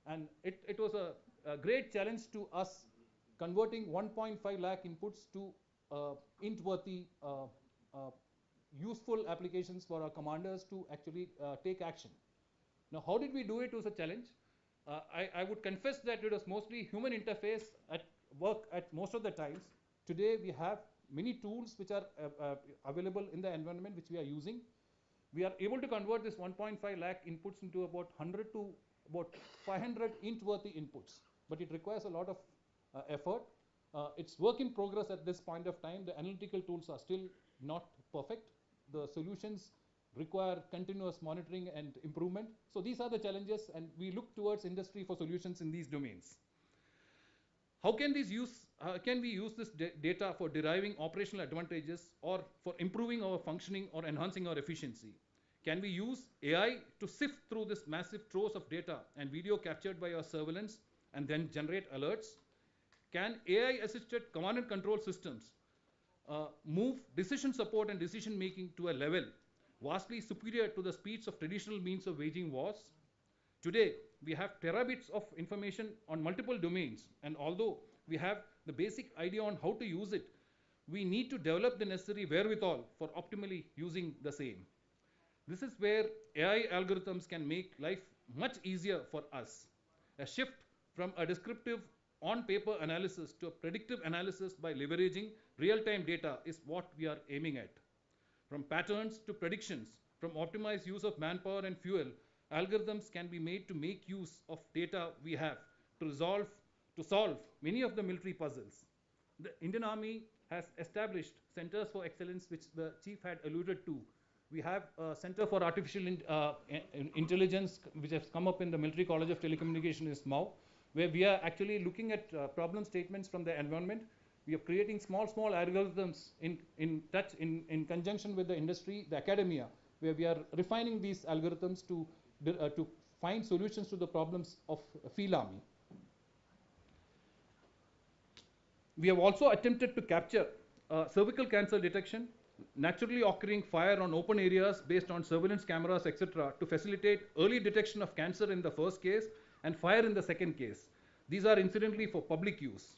And it was a great challenge to us converting 1.5 lakh inputs to int-worthy useful applications for our commanders to actually take action. Now, how did we do it was a challenge. I would confess that it was mostly human interface at work at most of the times. Today, we have many tools which are available in the environment which we are using. We are able to convert this 1.5 lakh inputs into about 100 to about 500 int-worthy inputs, but it requires a lot of effort. It's work in progress at this point of time. The analytical tools are still not perfect. The solutions require continuous monitoring and improvement. So these are the challenges, and we look towards industry for solutions in these domains. How can we use this data for deriving operational advantages or for improving our functioning or enhancing our efficiency? Can we use AI to sift through this massive troves of data and video captured by our surveillance and then generate alerts? Can AI-assisted command and control systems move decision support and decision making to a level vastly superior to the speeds of traditional means of waging wars? Today, we have terabits of information on multiple domains, and although we have the basic idea on how to use it, we need to develop the necessary wherewithal for optimally using the same. This is where AI algorithms can make life much easier for us. A shift from a descriptive on-paper analysis to a predictive analysis by leveraging real-time data is what we are aiming at. From patterns to predictions, from optimized use of manpower and fuel, algorithms can be made to make use of data we have to solve many of the military puzzles. The Indian Army has established centers for excellence, which the chief had alluded to. We have a Center for Artificial Intelligence, which has come up in the Military College of Telecommunication in SMAU, where we are actually looking at problem statements from the environment. We are creating small algorithms in conjunction with the industry, the academia, where we are refining these algorithms to find solutions to the problems of field army. We have also attempted to capture cervical cancer detection, naturally occurring fire on open areas based on surveillance cameras, etc., to facilitate early detection of cancer in the first case and fire in the second case. These are incidentally for public use.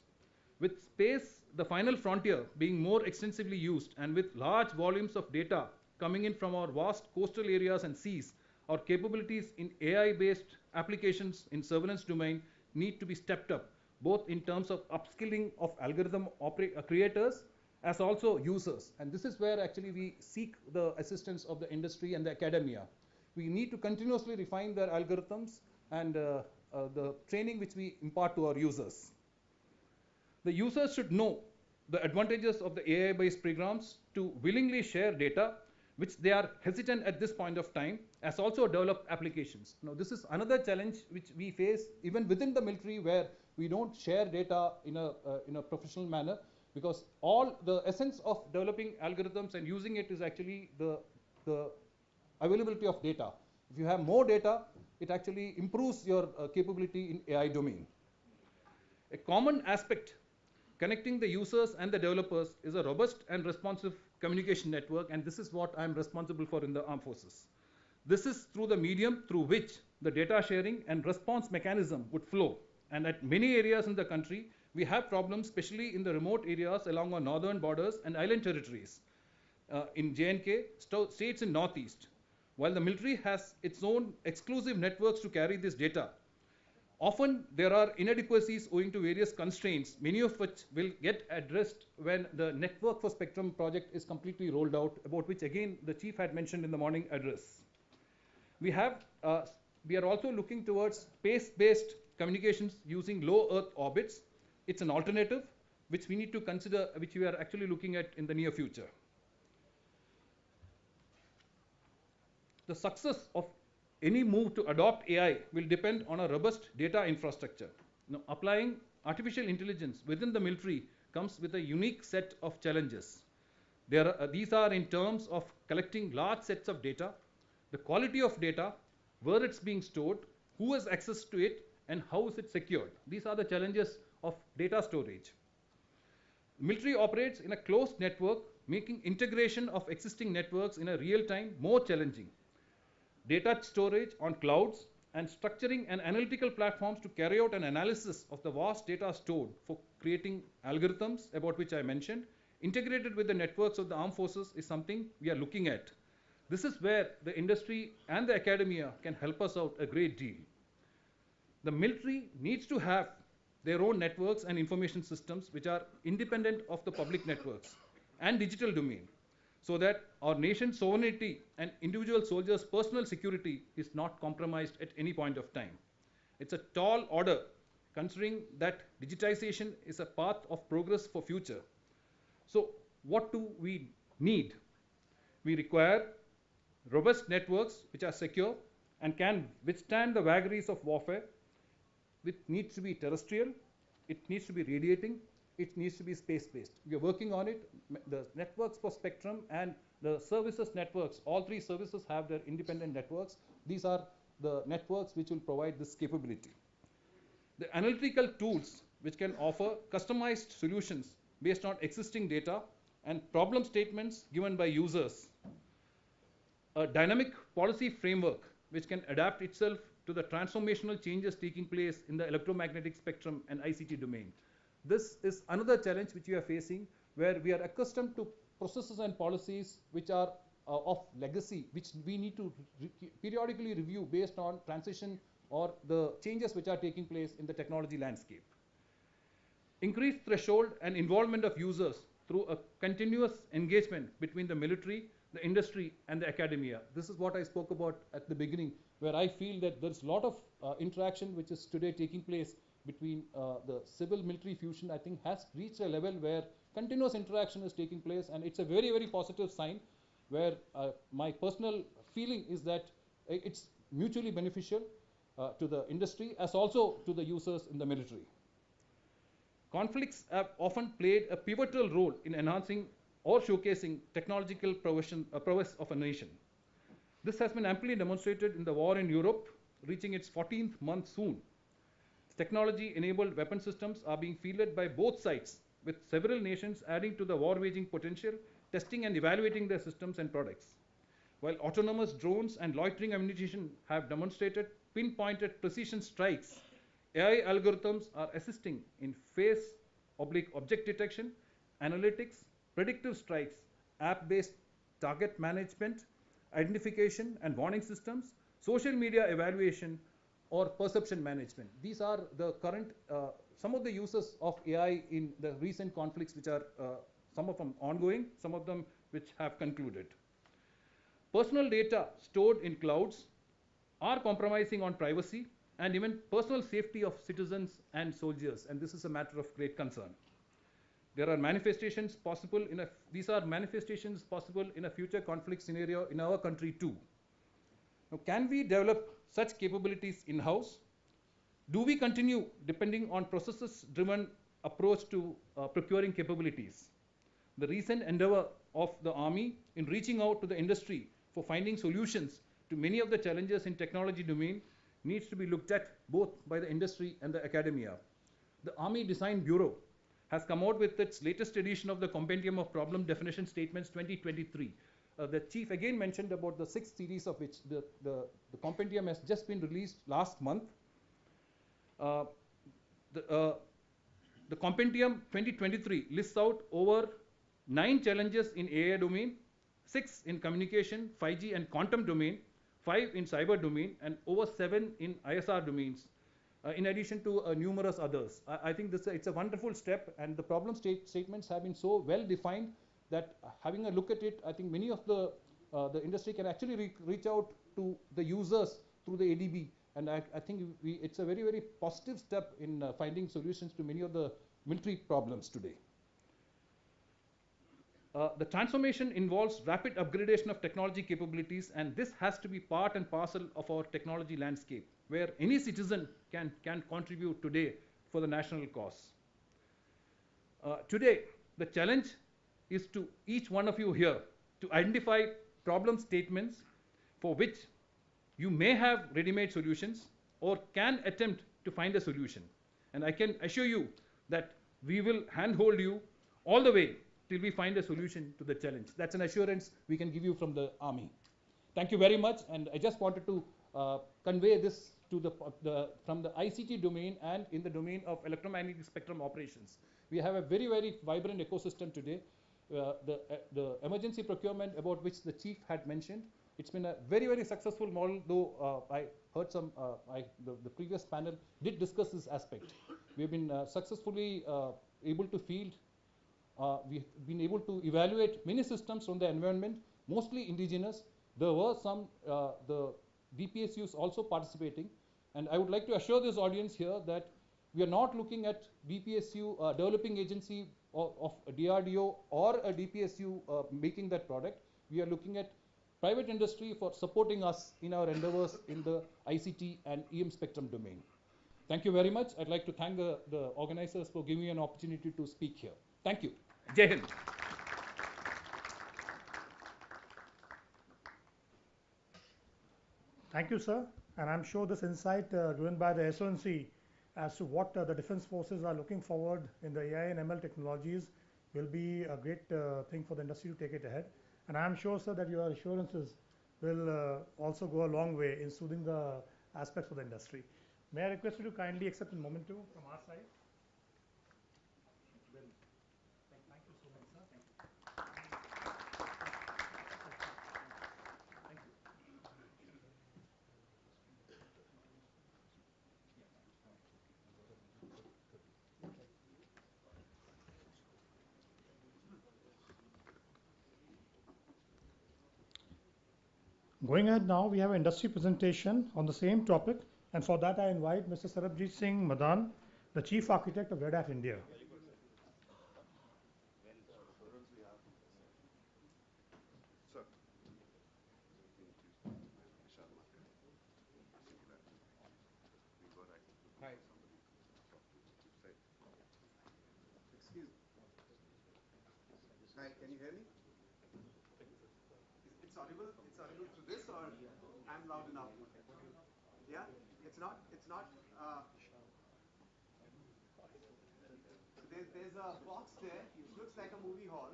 With space, the final frontier, being more extensively used and with large volumes of data coming in from our vast coastal areas and seas, our capabilities in AI-based applications in surveillance domain need to be stepped up, both in terms of upskilling of algorithm creators as also users. And this is where actually we seek the assistance of the industry and the academia. We need to continuously refine their algorithms and the training which we impart to our users. The users should know the advantages of the AI-based programs to willingly share data, which they are hesitant at this point of time, as also develop applications. Now, this is another challenge which we face even within the military, where we don't share data in a professional manner, because all the essence of developing algorithms and using it is actually the availability of data. If you have more data, it actually improves your capability in AI domain. A common aspect connecting the users and the developers is a robust and responsive communication network, and this is what I'm responsible for in the armed forces. This is through the medium through which the data sharing and response mechanism would flow. And at many areas in the country, we have problems, especially in the remote areas along our northern borders and island territories. In J&K, states in Northeast, while the military has its own exclusive networks to carry this data, often there are inadequacies owing to various constraints, many of which will get addressed when the Network for Spectrum project is completely rolled out, about which again the chief had mentioned in the morning address. We are also looking towards space-based communications using low Earth orbits. It's an alternative which we need to consider, which we are actually looking at in the near future. The success of any move to adopt AI will depend on a robust data infrastructure. Now, applying artificial intelligence within the military comes with a unique set of challenges. These are in terms of collecting large sets of data, the quality of data, where it's being stored, who has access to it, and how is it secured. These are the challenges of data storage. Military operates in a closed network, making integration of existing networks in a real time more challenging. Data storage on clouds and structuring and analytical platforms to carry out an analysis of the vast data stored for creating algorithms, about which I mentioned, integrated with the networks of the armed forces, is something we are looking at. This is where the industry and the academia can help us out a great deal. The military needs to have their own networks and information systems which are independent of the public networks and digital domain, so that our nation's sovereignty and individual soldiers' personal security is not compromised at any point of time. It's a tall order, considering that digitization is a path of progress for future. So what do we need? We require robust networks which are secure and can withstand the vagaries of warfare. It needs to be terrestrial, it needs to be radiating, it needs to be space-based. We are working on it. The networks for spectrum and the services networks, all three services have their independent networks. These are the networks which will provide this capability. The analytical tools which can offer customized solutions based on existing data and problem statements given by users. A dynamic policy framework which can adapt itself to the transformational changes taking place in the electromagnetic spectrum and ICT domain. This is another challenge which we are facing, where we are accustomed to processes and policies which are of legacy, which we need to periodically review based on transition or the changes which are taking place in the technology landscape. Increased threshold and involvement of users through a continuous engagement between the military, the industry, and the academia. This is what I spoke about at the beginning, where I feel that there's a lot of interaction which is today taking place between the civil-military fusion. I think has reached a level where continuous interaction is taking place, and it's a very, very positive sign, where my personal feeling is that it's mutually beneficial to the industry as also to the users in the military. Conflicts have often played a pivotal role in enhancing or showcasing technological prowess of a nation. This has been amply demonstrated in the war in Europe, reaching its 14th month soon. Technology-enabled weapon systems are being fielded by both sides, with several nations adding to the war-waging potential, testing and evaluating their systems and products. While autonomous drones and loitering ammunition have demonstrated pinpointed precision strikes AI algorithms are assisting in face oblique object detection, analytics, predictive strikes, app-based target management, identification and warning systems, social media evaluation, or perception management. These are the current, some of the uses of AI in the recent conflicts, which are some of them ongoing, some of them which have concluded. Personal data stored in clouds are compromising on privacy and even personal safety of citizens and soldiers, and this is a matter of great concern. There are manifestations possible in a, these are manifestations possible in a future conflict scenario in our country too. Now, can we develop such capabilities in-house? Do we continue depending on processes-driven approach to procuring capabilities? The recent endeavor of the Army in reaching out to the industry for finding solutions to many of the challenges in technology domain needs to be looked at both by the industry and the academia. The Army Design Bureau has come out with its latest edition of the Compendium of Problem Definition Statements 2023. The chief again mentioned about the 6th series, of which the compendium has just been released last month. The compendium 2023 lists out over 9 challenges in AI domain, 6 in communication, 5G and quantum domain, 5 in cyber domain, and over 7 in ISR domains, in addition to numerous others. I think it's a wonderful step, and the problem statements have been so well defined that having a look at it, I think many of the industry can actually reach out to the users through the ADB, and I think it's a very, very positive step in finding solutions to many of the military problems today. The transformation involves rapid upgradation of technology capabilities, and this has to be part and parcel of our technology landscape, where any citizen can contribute today for the national cause. Today, the challenge is to each one of you here to identify problem statements for which you may have ready-made solutions or can attempt to find a solution. And I can assure you that we will handhold you all the way till we find a solution to the challenge. That's an assurance we can give you from the Army. Thank you very much, and I just wanted to convey this to from the ICT domain and in the domain of electromagnetic spectrum operations. We have a very, very vibrant ecosystem today. The emergency procurement about which the chief had mentioned, it's been a very, very successful model, though I heard the previous panel did discuss this aspect. We have been successfully able to field, we've been able to evaluate many systems from the environment, mostly indigenous. There were some, the BPSUs also participating, and I would like to assure this audience here that we are not looking at BPSU developing agency of a DRDO or a DPSU making that product. We are looking at private industry for supporting us in our endeavors in the ICT and EM spectrum domain. Thank you very much. I'd like to thank the organizers for giving me an opportunity to speak here. Thank you. Jai Hind. Thank you, sir. And I'm sure this insight given by the SONC as to what the defense forces are looking forward in the AI and ML technologies will be a great thing for the industry to take it ahead. And I'm sure, sir, that your assurances will also go a long way in soothing the aspects of the industry. May I request you to kindly accept a memento from our side? Thank you so much, sir. Thank you. Thank you. Going ahead now, we have an industry presentation on the same topic, and for that I invite Mr. Sarabjit Singh Madan, the Chief Architect of Red Hat India. Hi. Excuse me. Hi, can you hear me? It's audible? It's audible through this, or I'm loud enough? Yeah? It's not? It's not? There's a box there, which looks like a movie hall.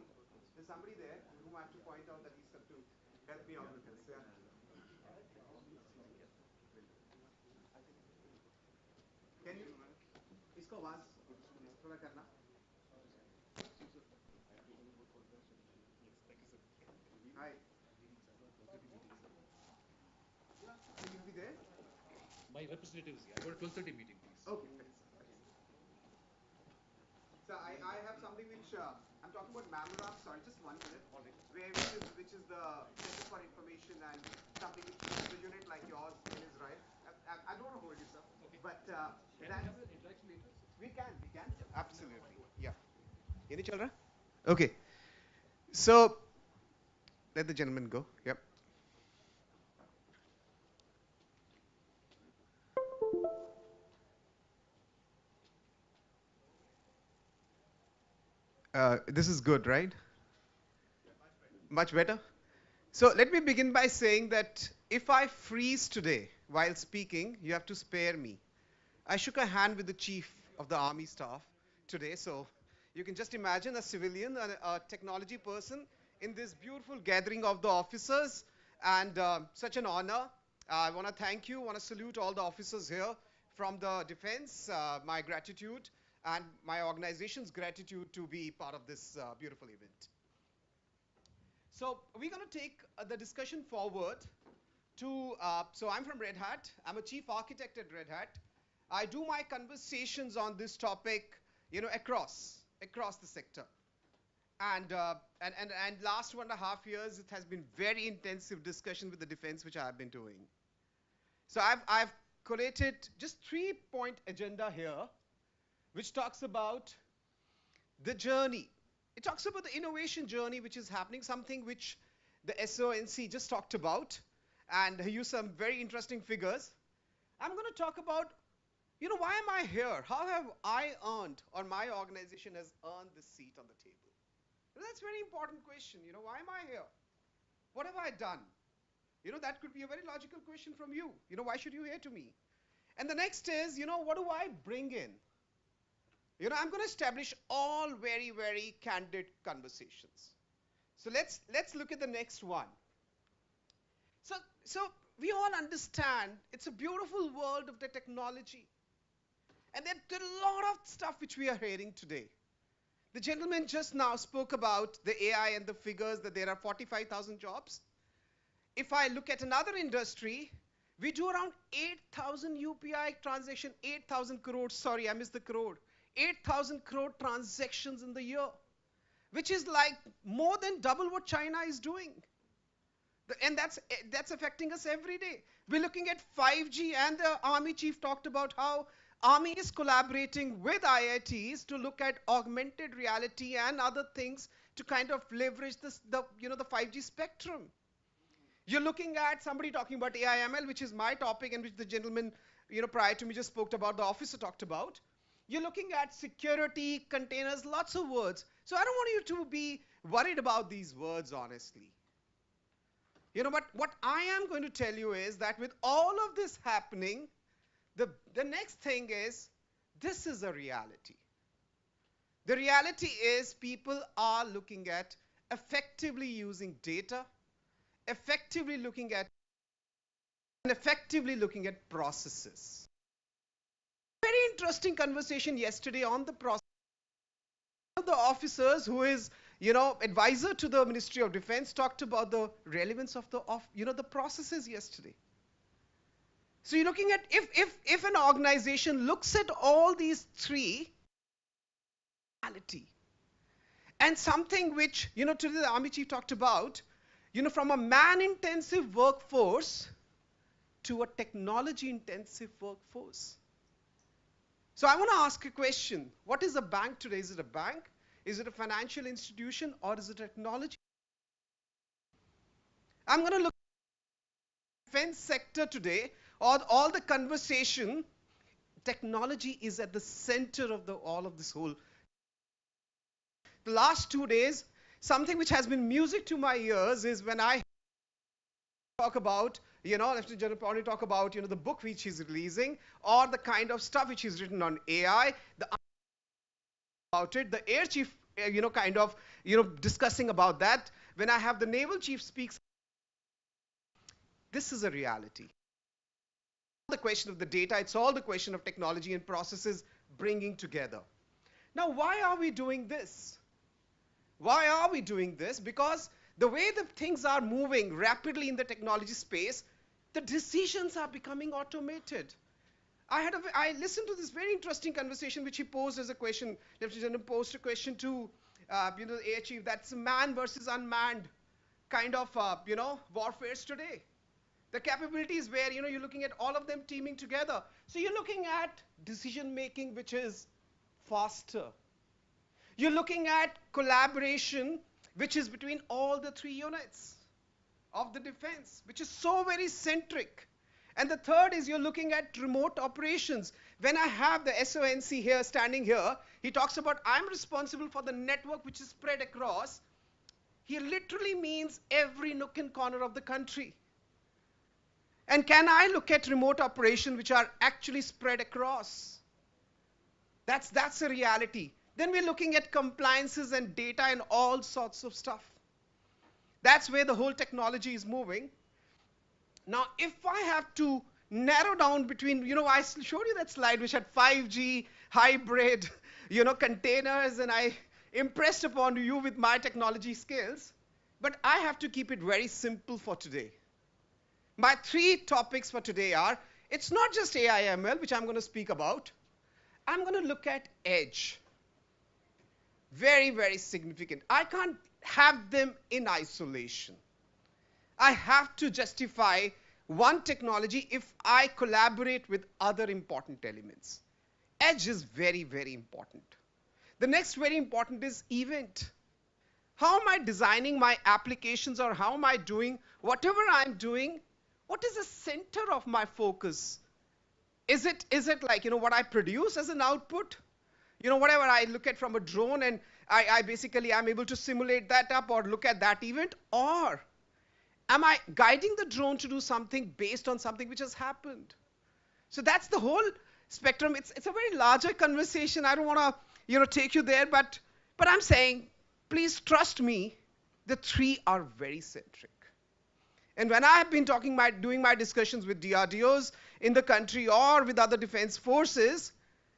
There's somebody there whom I have to point out that he's got to help me out with this. Yeah. Can you इसको आवाज थोड़ा करना? Hi. Yeah, will you be there? My representative is here. I got a 12:30 meeting, please. Okay, thanks. So I have something which I'm talking about Mammogram. Sorry, just 1 minute. Which is the Center for Information and something which is a unit like yours in Israel. I don't want to hold you, sir. Okay. But Can we have an interaction later? we can. Absolutely. Yeah. Any children? Okay. So let the gentleman go. Yep. This is good, right? Much better. So let me begin by saying that if I freeze today while speaking, you have to spare me. I shook a hand with the chief of the army staff today, so you can just imagine a civilian, a technology person in this beautiful gathering of the officers, and such an honor. I want to thank you, want to salute all the officers here from the defense, my gratitude, and my organization's gratitude to be part of this beautiful event. So we're going to take the discussion forward to, so I'm from Red Hat. I'm a chief architect at Red Hat. I do my conversations on this topic, across the sector. And last 1.5 years, it has been very intensive discussion with the defense, which I have been doing. So I've collated just 3-point agenda here, which talks about the journey. It talks about the innovation journey which is happening, something which the SONC just talked about, and used some very interesting figures. I'm going to talk about, why am I here? How have I earned, or my organization has earned this seat on the table? That's a very important question. Why am I here? What have I done? That could be a very logical question from you. Why should you hear to me? And the next is, what do I bring in? I'm going to establish all very, very candid conversations. So let's look at the next one. So we all understand it's a beautiful world of the technology. And there are a lot of stuff which we are hearing today. The gentleman just now spoke about the AI and the figures that there are 45,000 jobs. If I look at another industry, we do around 8,000 UPI transaction, 8,000 crores, sorry, I missed the crore. 8,000 crore transactions in the year, which is like more than double what China is doing. And that's affecting us every day. We're looking at 5G, and the Army chief talked about how Army is collaborating with IITs to look at augmented reality and other things to kind of leverage the 5G spectrum. You're looking at somebody talking about AI/ML, which is my topic, and which the gentleman prior to me just spoke about, the officer talked about. You're looking at security, containers, lots of words. So I don't want you to be worried about these words, honestly. But what I am going to tell you is that with all of this happening, the next thing is, this is a reality. The reality is people are looking at effectively using data, effectively looking at processes. Very interesting conversation yesterday on the process. One of the officers who is, advisor to the Ministry of Defense talked about the relevance of the processes yesterday. So you're looking at if an organization looks at all these three, reality, and something which, today the Army chief talked about, from a man-intensive workforce to a technology-intensive workforce. So I want to ask a question. What is a bank today? Is it a bank? Is it a financial institution? Or is it technology? I'm going to look at the defense sector today, or all the conversation. Technology is at the center of all of this whole. The last 2 days, something which has been music to my ears is when I talk about, Lieutenant General Pawnee talk about, the book which he's releasing, or the kind of stuff which he's written on AI, about it, the Air Chief, discussing about that. When I have the Naval Chief speaks, this is a reality. The the question of the data. It's all the question of technology and processes bringing together. Now, why are we doing this? Why are we doing this? Because the way the things are moving rapidly in the technology space, the decisions are becoming automated. I listened to this very interesting conversation which he posed as a question. Lieutenant General posed a question to the Air Chief. That's man versus unmanned kind of warfares today. The capabilities where you're looking at all of them teaming together. So you're looking at decision making which is faster. You're looking at collaboration which is between all the three units of the defense, which is so very centric. And the third is you're looking at remote operations. When I have the SONC here, standing here, he talks about I'm responsible for the network which is spread across. He literally means every nook and corner of the country. And can I look at remote operations which are actually spread across? That's a reality. Then we're looking at compliances and data and all sorts of stuff. That's where the whole technology is moving. Now, if I have to narrow down between, I showed you that slide which had 5G, hybrid, containers, and I impressed upon you with my technology skills. But I have to keep it very simple for today. My three topics for today are, it's not just AI ML, which I'm going to speak about. I'm going to look at edge. Very, very significant. I can't have them in isolation. I have to justify one technology if I collaborate with other important elements. Edge is very, very important. The next very important is event. How am I designing my applications, or how am I doing whatever I'm doing? What is the center of my focus? Is it like, what I produce as an output? Whatever I look at from a drone and I basically am able to simulate that up or look at that event, or am I guiding the drone to do something based on something which has happened? So that's the whole spectrum. It's a very larger conversation. I don't want to take you there, but I'm saying, please trust me, the three are very centric. And when I have been doing my discussions with DRDOs in the country or with other defense forces,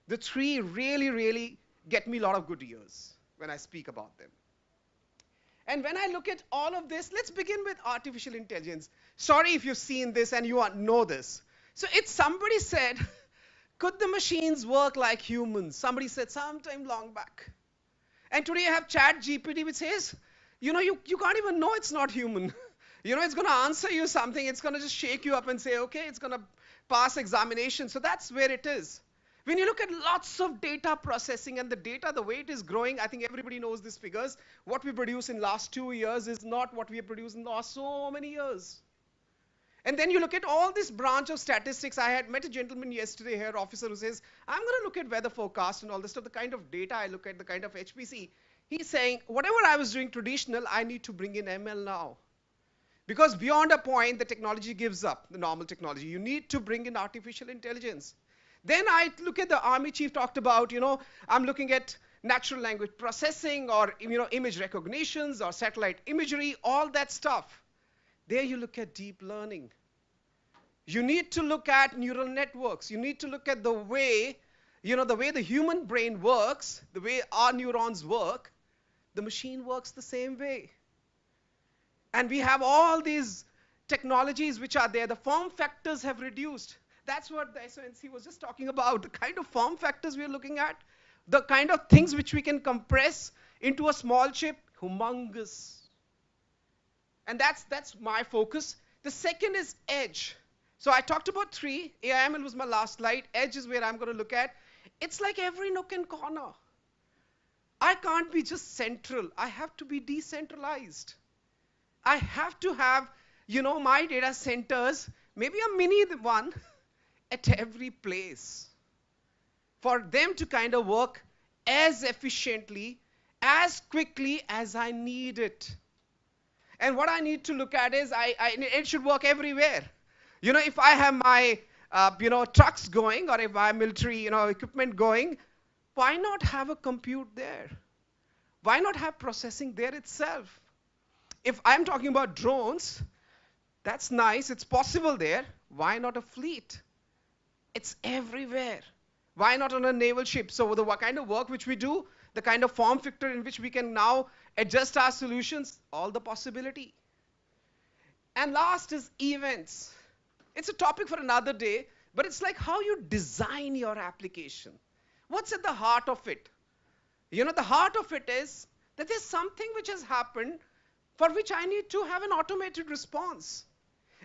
the three really, really get me a lot of good ears when I speak about them. And when I look at all of this, let's begin with artificial intelligence. Sorry if you've seen this and you know this. So somebody said, could the machines work like humans? Somebody said sometime long back. And today I have ChatGPT which says, you can't even know it's not human. It's going to answer you something. It's going to just shake you up and say, okay, it's going to pass examination. So that's where it is. When you look at lots of data processing and the data, the way it is growing, I think everybody knows these figures. What we produce in last 2 years is not what we have produced in the last so many years. And then you look at all this branch of statistics. I had met a gentleman yesterday here, officer, who says, I'm going to look at weather forecast and all this stuff, the kind of data I look at, the kind of HPC. He's saying, whatever I was doing traditional, I need to bring in ML now. Because beyond a point, the technology gives up, the normal technology. You need to bring in artificial intelligence. Then I look at the Army chief talked about, I'm looking at natural language processing or, image recognitions or satellite imagery, all that stuff. There you look at deep learning. You need to look at neural networks. You need to look at the way, the human brain works, the way our neurons work. The machine works the same way. And we have all these technologies which are there. The form factors have reduced. That's what the SONC was just talking about, the kind of form factors we're looking at, the kind of things which we can compress into a small chip, humongous. And that's my focus. The second is edge. So I talked about three. AIML was my last slide. Edge is where I'm going to look at. It's like every nook and corner. I can't be just central. I have to be decentralized. I have to have, my data centers, maybe a mini one, at every place for them to kind of work as efficiently, as quickly as I need it. And what I need to look at is it should work everywhere. If I have my trucks going, or if I have military equipment going, why not have a compute there? Why not have processing there itself? If I'm talking about drones, that's nice, it's possible there. Why not a fleet? It's everywhere. Why not on a naval ship? So the kind of work which we do, the kind of form factor in which we can now adjust our solutions, all the possibility. And last is events. It's a topic for another day, but it's like how you design your application. What's at the heart of it? You know, the heart of it is that there's something which has happened for which I need to have an automated response.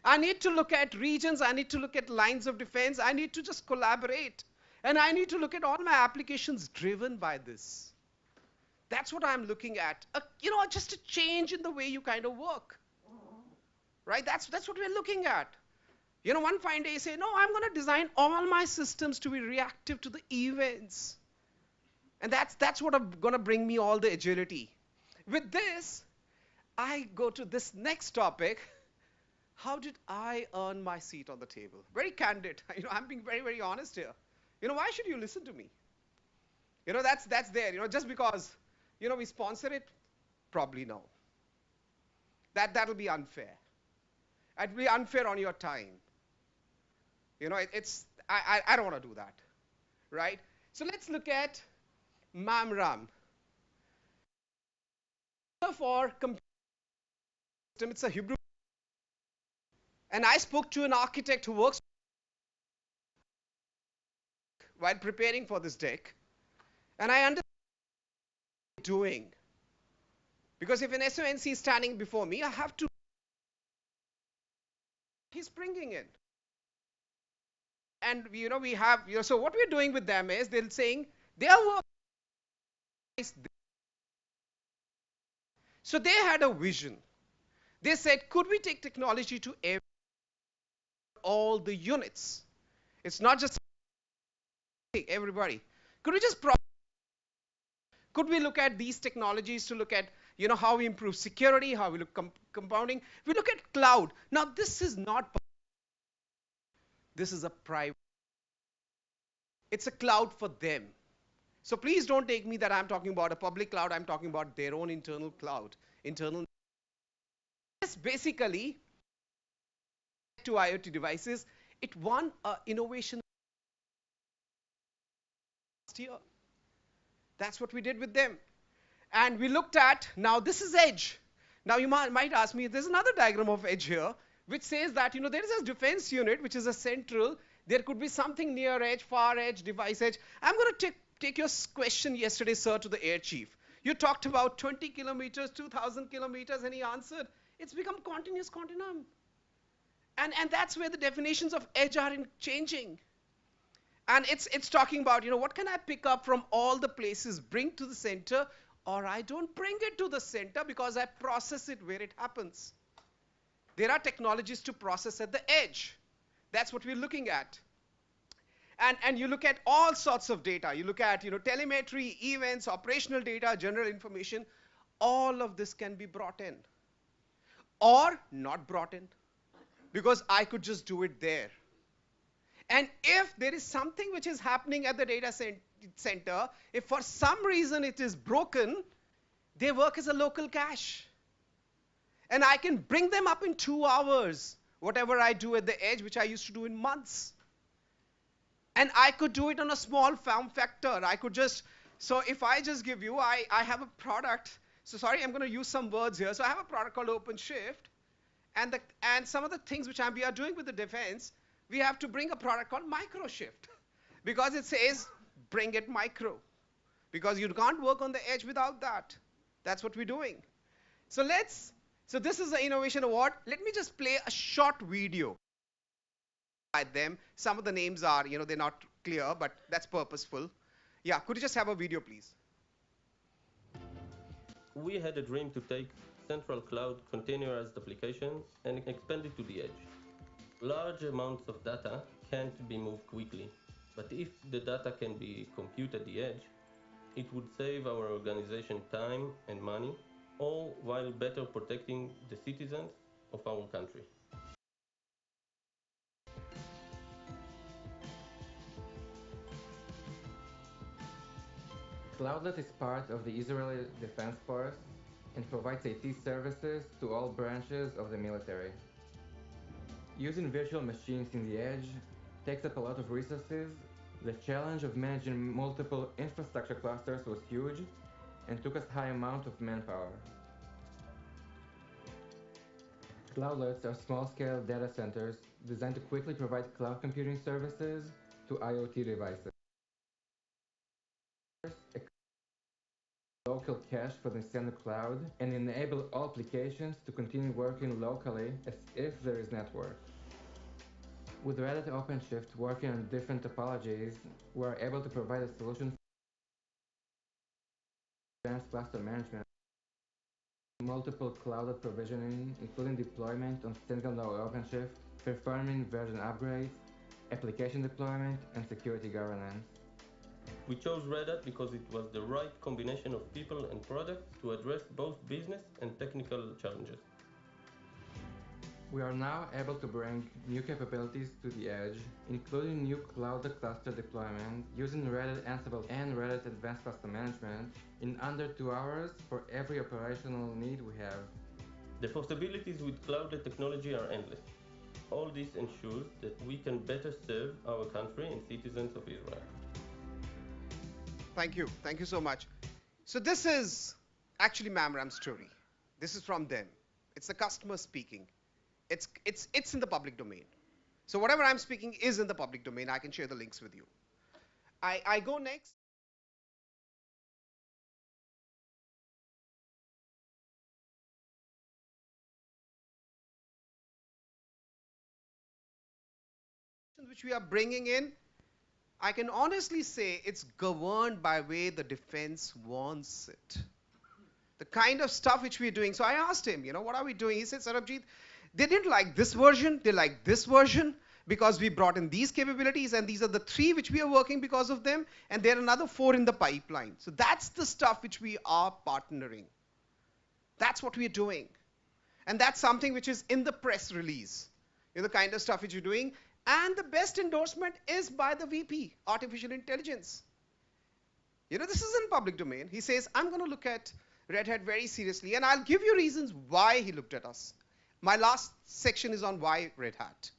I need to look at regions, I need to look at lines of defense, I need to just collaborate. And I need to look at all my applications driven by this. That's what I'm looking at. You know, just a change in the way you kind of work. Right? That's what we're looking at. You know, one fine day you say, no, I'm going to design all my systems to be reactive to the events. And that's what are going to bring me all the agility. With this, I go to this next topic. How did I earn my seat on the table? Very candid. You know, I'm being very, very honest here. You know, why should you listen to me? You know, that's there. You know, just because, you know, we sponsor it, probably no. That'll be unfair. It'd be unfair on your time. You know, I don't want to do that, right? So let's look at MAMRAM. For computer system, it's a Hebrew. And I spoke to an architect who works while preparing for this deck, and I understand what he's doing. Because if an SONC is standing before me, I have to. He's bringing in. And you know, we have, you know, so what we're doing with them is they're saying they are working. So they had a vision. They said, could we take technology to all the units? It's not just everybody. Could we just could we look at these technologies to look at, you know, how we improve security, how we look compounding? We look at cloud. Now this is not, this is a private, it's a cloud for them. So please don't take me that I'm talking about a public cloud. I'm talking about their own internal cloud, internal. This basically to IoT devices, it won innovation last year. That's what we did with them. And we looked at, now this is edge. Now you might ask me, there's another diagram of edge here, which says that, you know, there is a defense unit, which is a central. There could be something near edge, far edge, device edge. I'm going to take your question yesterday, sir, to the air chief. You talked about 20 kilometers, 2,000 kilometers, and he answered, it's become continuous continuum. And that's where the definitions of edge are changing. And it's talking about, you know, what can I pick up from all the places, bring to the center, or I don't bring it to the center because I process it where it happens. There are technologies to process at the edge. That's what we're looking at. And you look at all sorts of data. You look at, you know, telemetry, events, operational data, general information. All of this can be brought in or not brought in because I could just do it there. And if there is something which is happening at the data center, if for some reason it is broken, they work as a local cache. And I can bring them up in 2 hours, whatever I do at the edge, which I used to do in months. And I could do it on a small form factor. I could just, so if I just give you, I have a product. So sorry, I'm going to use some words here. So I have a product called OpenShift. And some of the things which we are doing with the defense, we have to bring a product called MicroShift. Because it says, bring it micro. Because you can't work on the edge without that. That's what we're doing. So this is the Innovation Award. Let me just play a short video. Them. Some of the names are, you know, they're not clear, but that's purposeful. Yeah, could you just have a video, please? We had a dream to take central cloud containerized application and expand it to the edge. Large amounts of data can't be moved quickly, but if the data can be computed at the edge, it would save our organization time and money, all while better protecting the citizens of our country. Cloudlet is part of the Israeli Defense Force and provides IT services to all branches of the military. Using virtual machines in the edge, takes up a lot of resources. The challenge of managing multiple infrastructure clusters was huge and took us high amount of manpower. Cloudlets are small-scale data centers designed to quickly provide cloud computing services to IoT devices. Local cache for the Ciena cloud and enable all applications to continue working locally as if there is network. With Red Hat OpenShift working on different topologies, we are able to provide a solution for advanced cluster management, multiple cloud provisioning, including deployment on single-node OpenShift, performing version upgrades, application deployment, and security governance. We chose Red Hat because it was the right combination of people and products to address both business and technical challenges. We are now able to bring new capabilities to the edge, including new cloud cluster deployment using Red Hat Ansible and Red Hat Advanced Cluster Management in under 2 hours for every operational need we have. The possibilities with cloud technology are endless. All this ensures that we can better serve our country and citizens of Israel. Thank you. Thank you so much. So this is actually Mamram's story. This is from them. It's the customer speaking. It's in the public domain. So whatever I'm speaking is in the public domain. I can share the links with you. I go next. Which we are bringing in, I can honestly say it's governed by way the defense wants it. The kind of stuff which we're doing. So I asked him, what are we doing? He said, Sarabjit, they didn't like this version, they like this version because we brought in these capabilities and these are the 3 which we are working because of them and there are another 4 in the pipeline. So that's the stuff which we are partnering. That's what we're doing. And that's something which is in the press release. The kind of stuff which you're doing. And the best endorsement is by the VP, Artificial Intelligence. This is in public domain. He says, I'm going to look at Red Hat very seriously, and I'll give you reasons why he looked at us. My last section is on why Red Hat.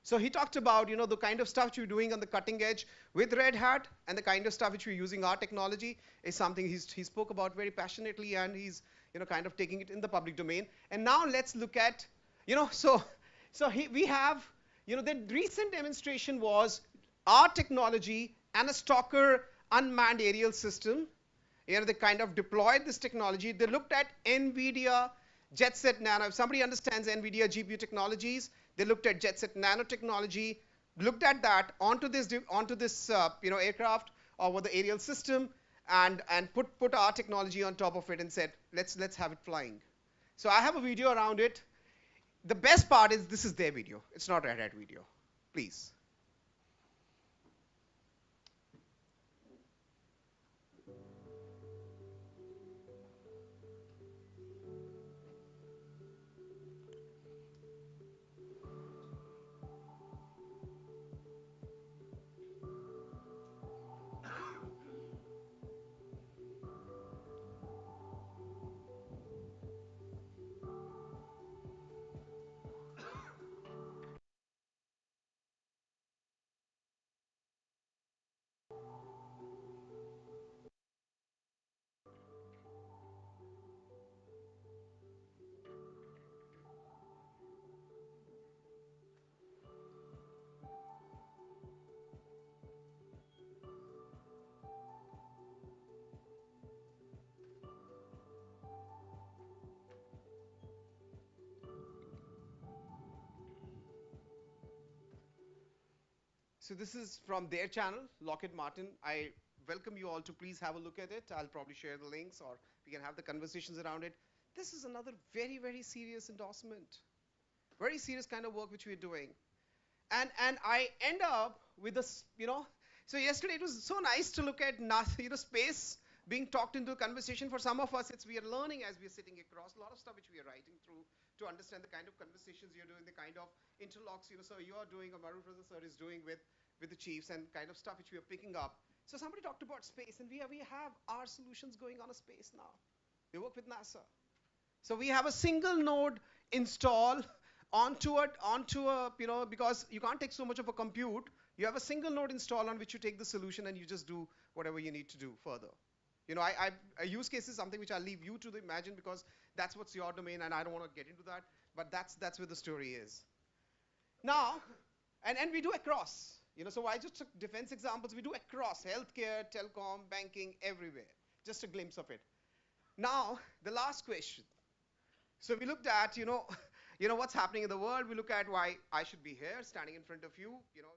So he talked about, the kind of stuff you're doing on the cutting edge with Red Hat, and the kind of stuff which we're using our technology is something he spoke about very passionately, and he's, kind of taking it in the public domain. And now let's look at, we have, the recent demonstration was our technology and a Stalker unmanned aerial system. They kind of deployed this technology. They looked at NVIDIA JetSet Nano. If somebody understands NVIDIA GPU technologies, they looked at JetSet Nano technology, looked at that onto this aircraft or the aerial system, and put our technology on top of it and said, let's have it flying. So I have a video around it. The best part is this is their video. It's not Red Hat video. Please. So this is from their channel, Lockheed Martin. I welcome you all to please have a look at it. I'll probably share the links or we can have the conversations around it. This is another very, very serious endorsement. Very serious kind of work which we're doing. And I end up with this, so yesterday it was so nice to look at space being talked into a conversation. For some of us, we are learning as we are sitting across a lot of stuff which we are writing through to understand the kind of conversations you're doing, the kind of interlocks, so you are doing, or Maruprasad sir is doing with the chiefs and kind of stuff which we are picking up. So somebody talked about space, and we have our solutions going on a space now. We work with NASA. So we have a single node install onto a, you know, because you can't take so much of a compute, you have a single node install on which you take the solution and you just do whatever you need to do further. You know, a use case is something which I'll leave you to imagine because that's what's your domain and I don't want to get into that, but that's where the story is. Now, and we do across, you know, so I just took defense examples, we do across healthcare, telecom, banking, everywhere. Just a glimpse of it. Now, the last question. So we looked at, you know, what's happening in the world. We look at why I should be here, standing in front of you, you know.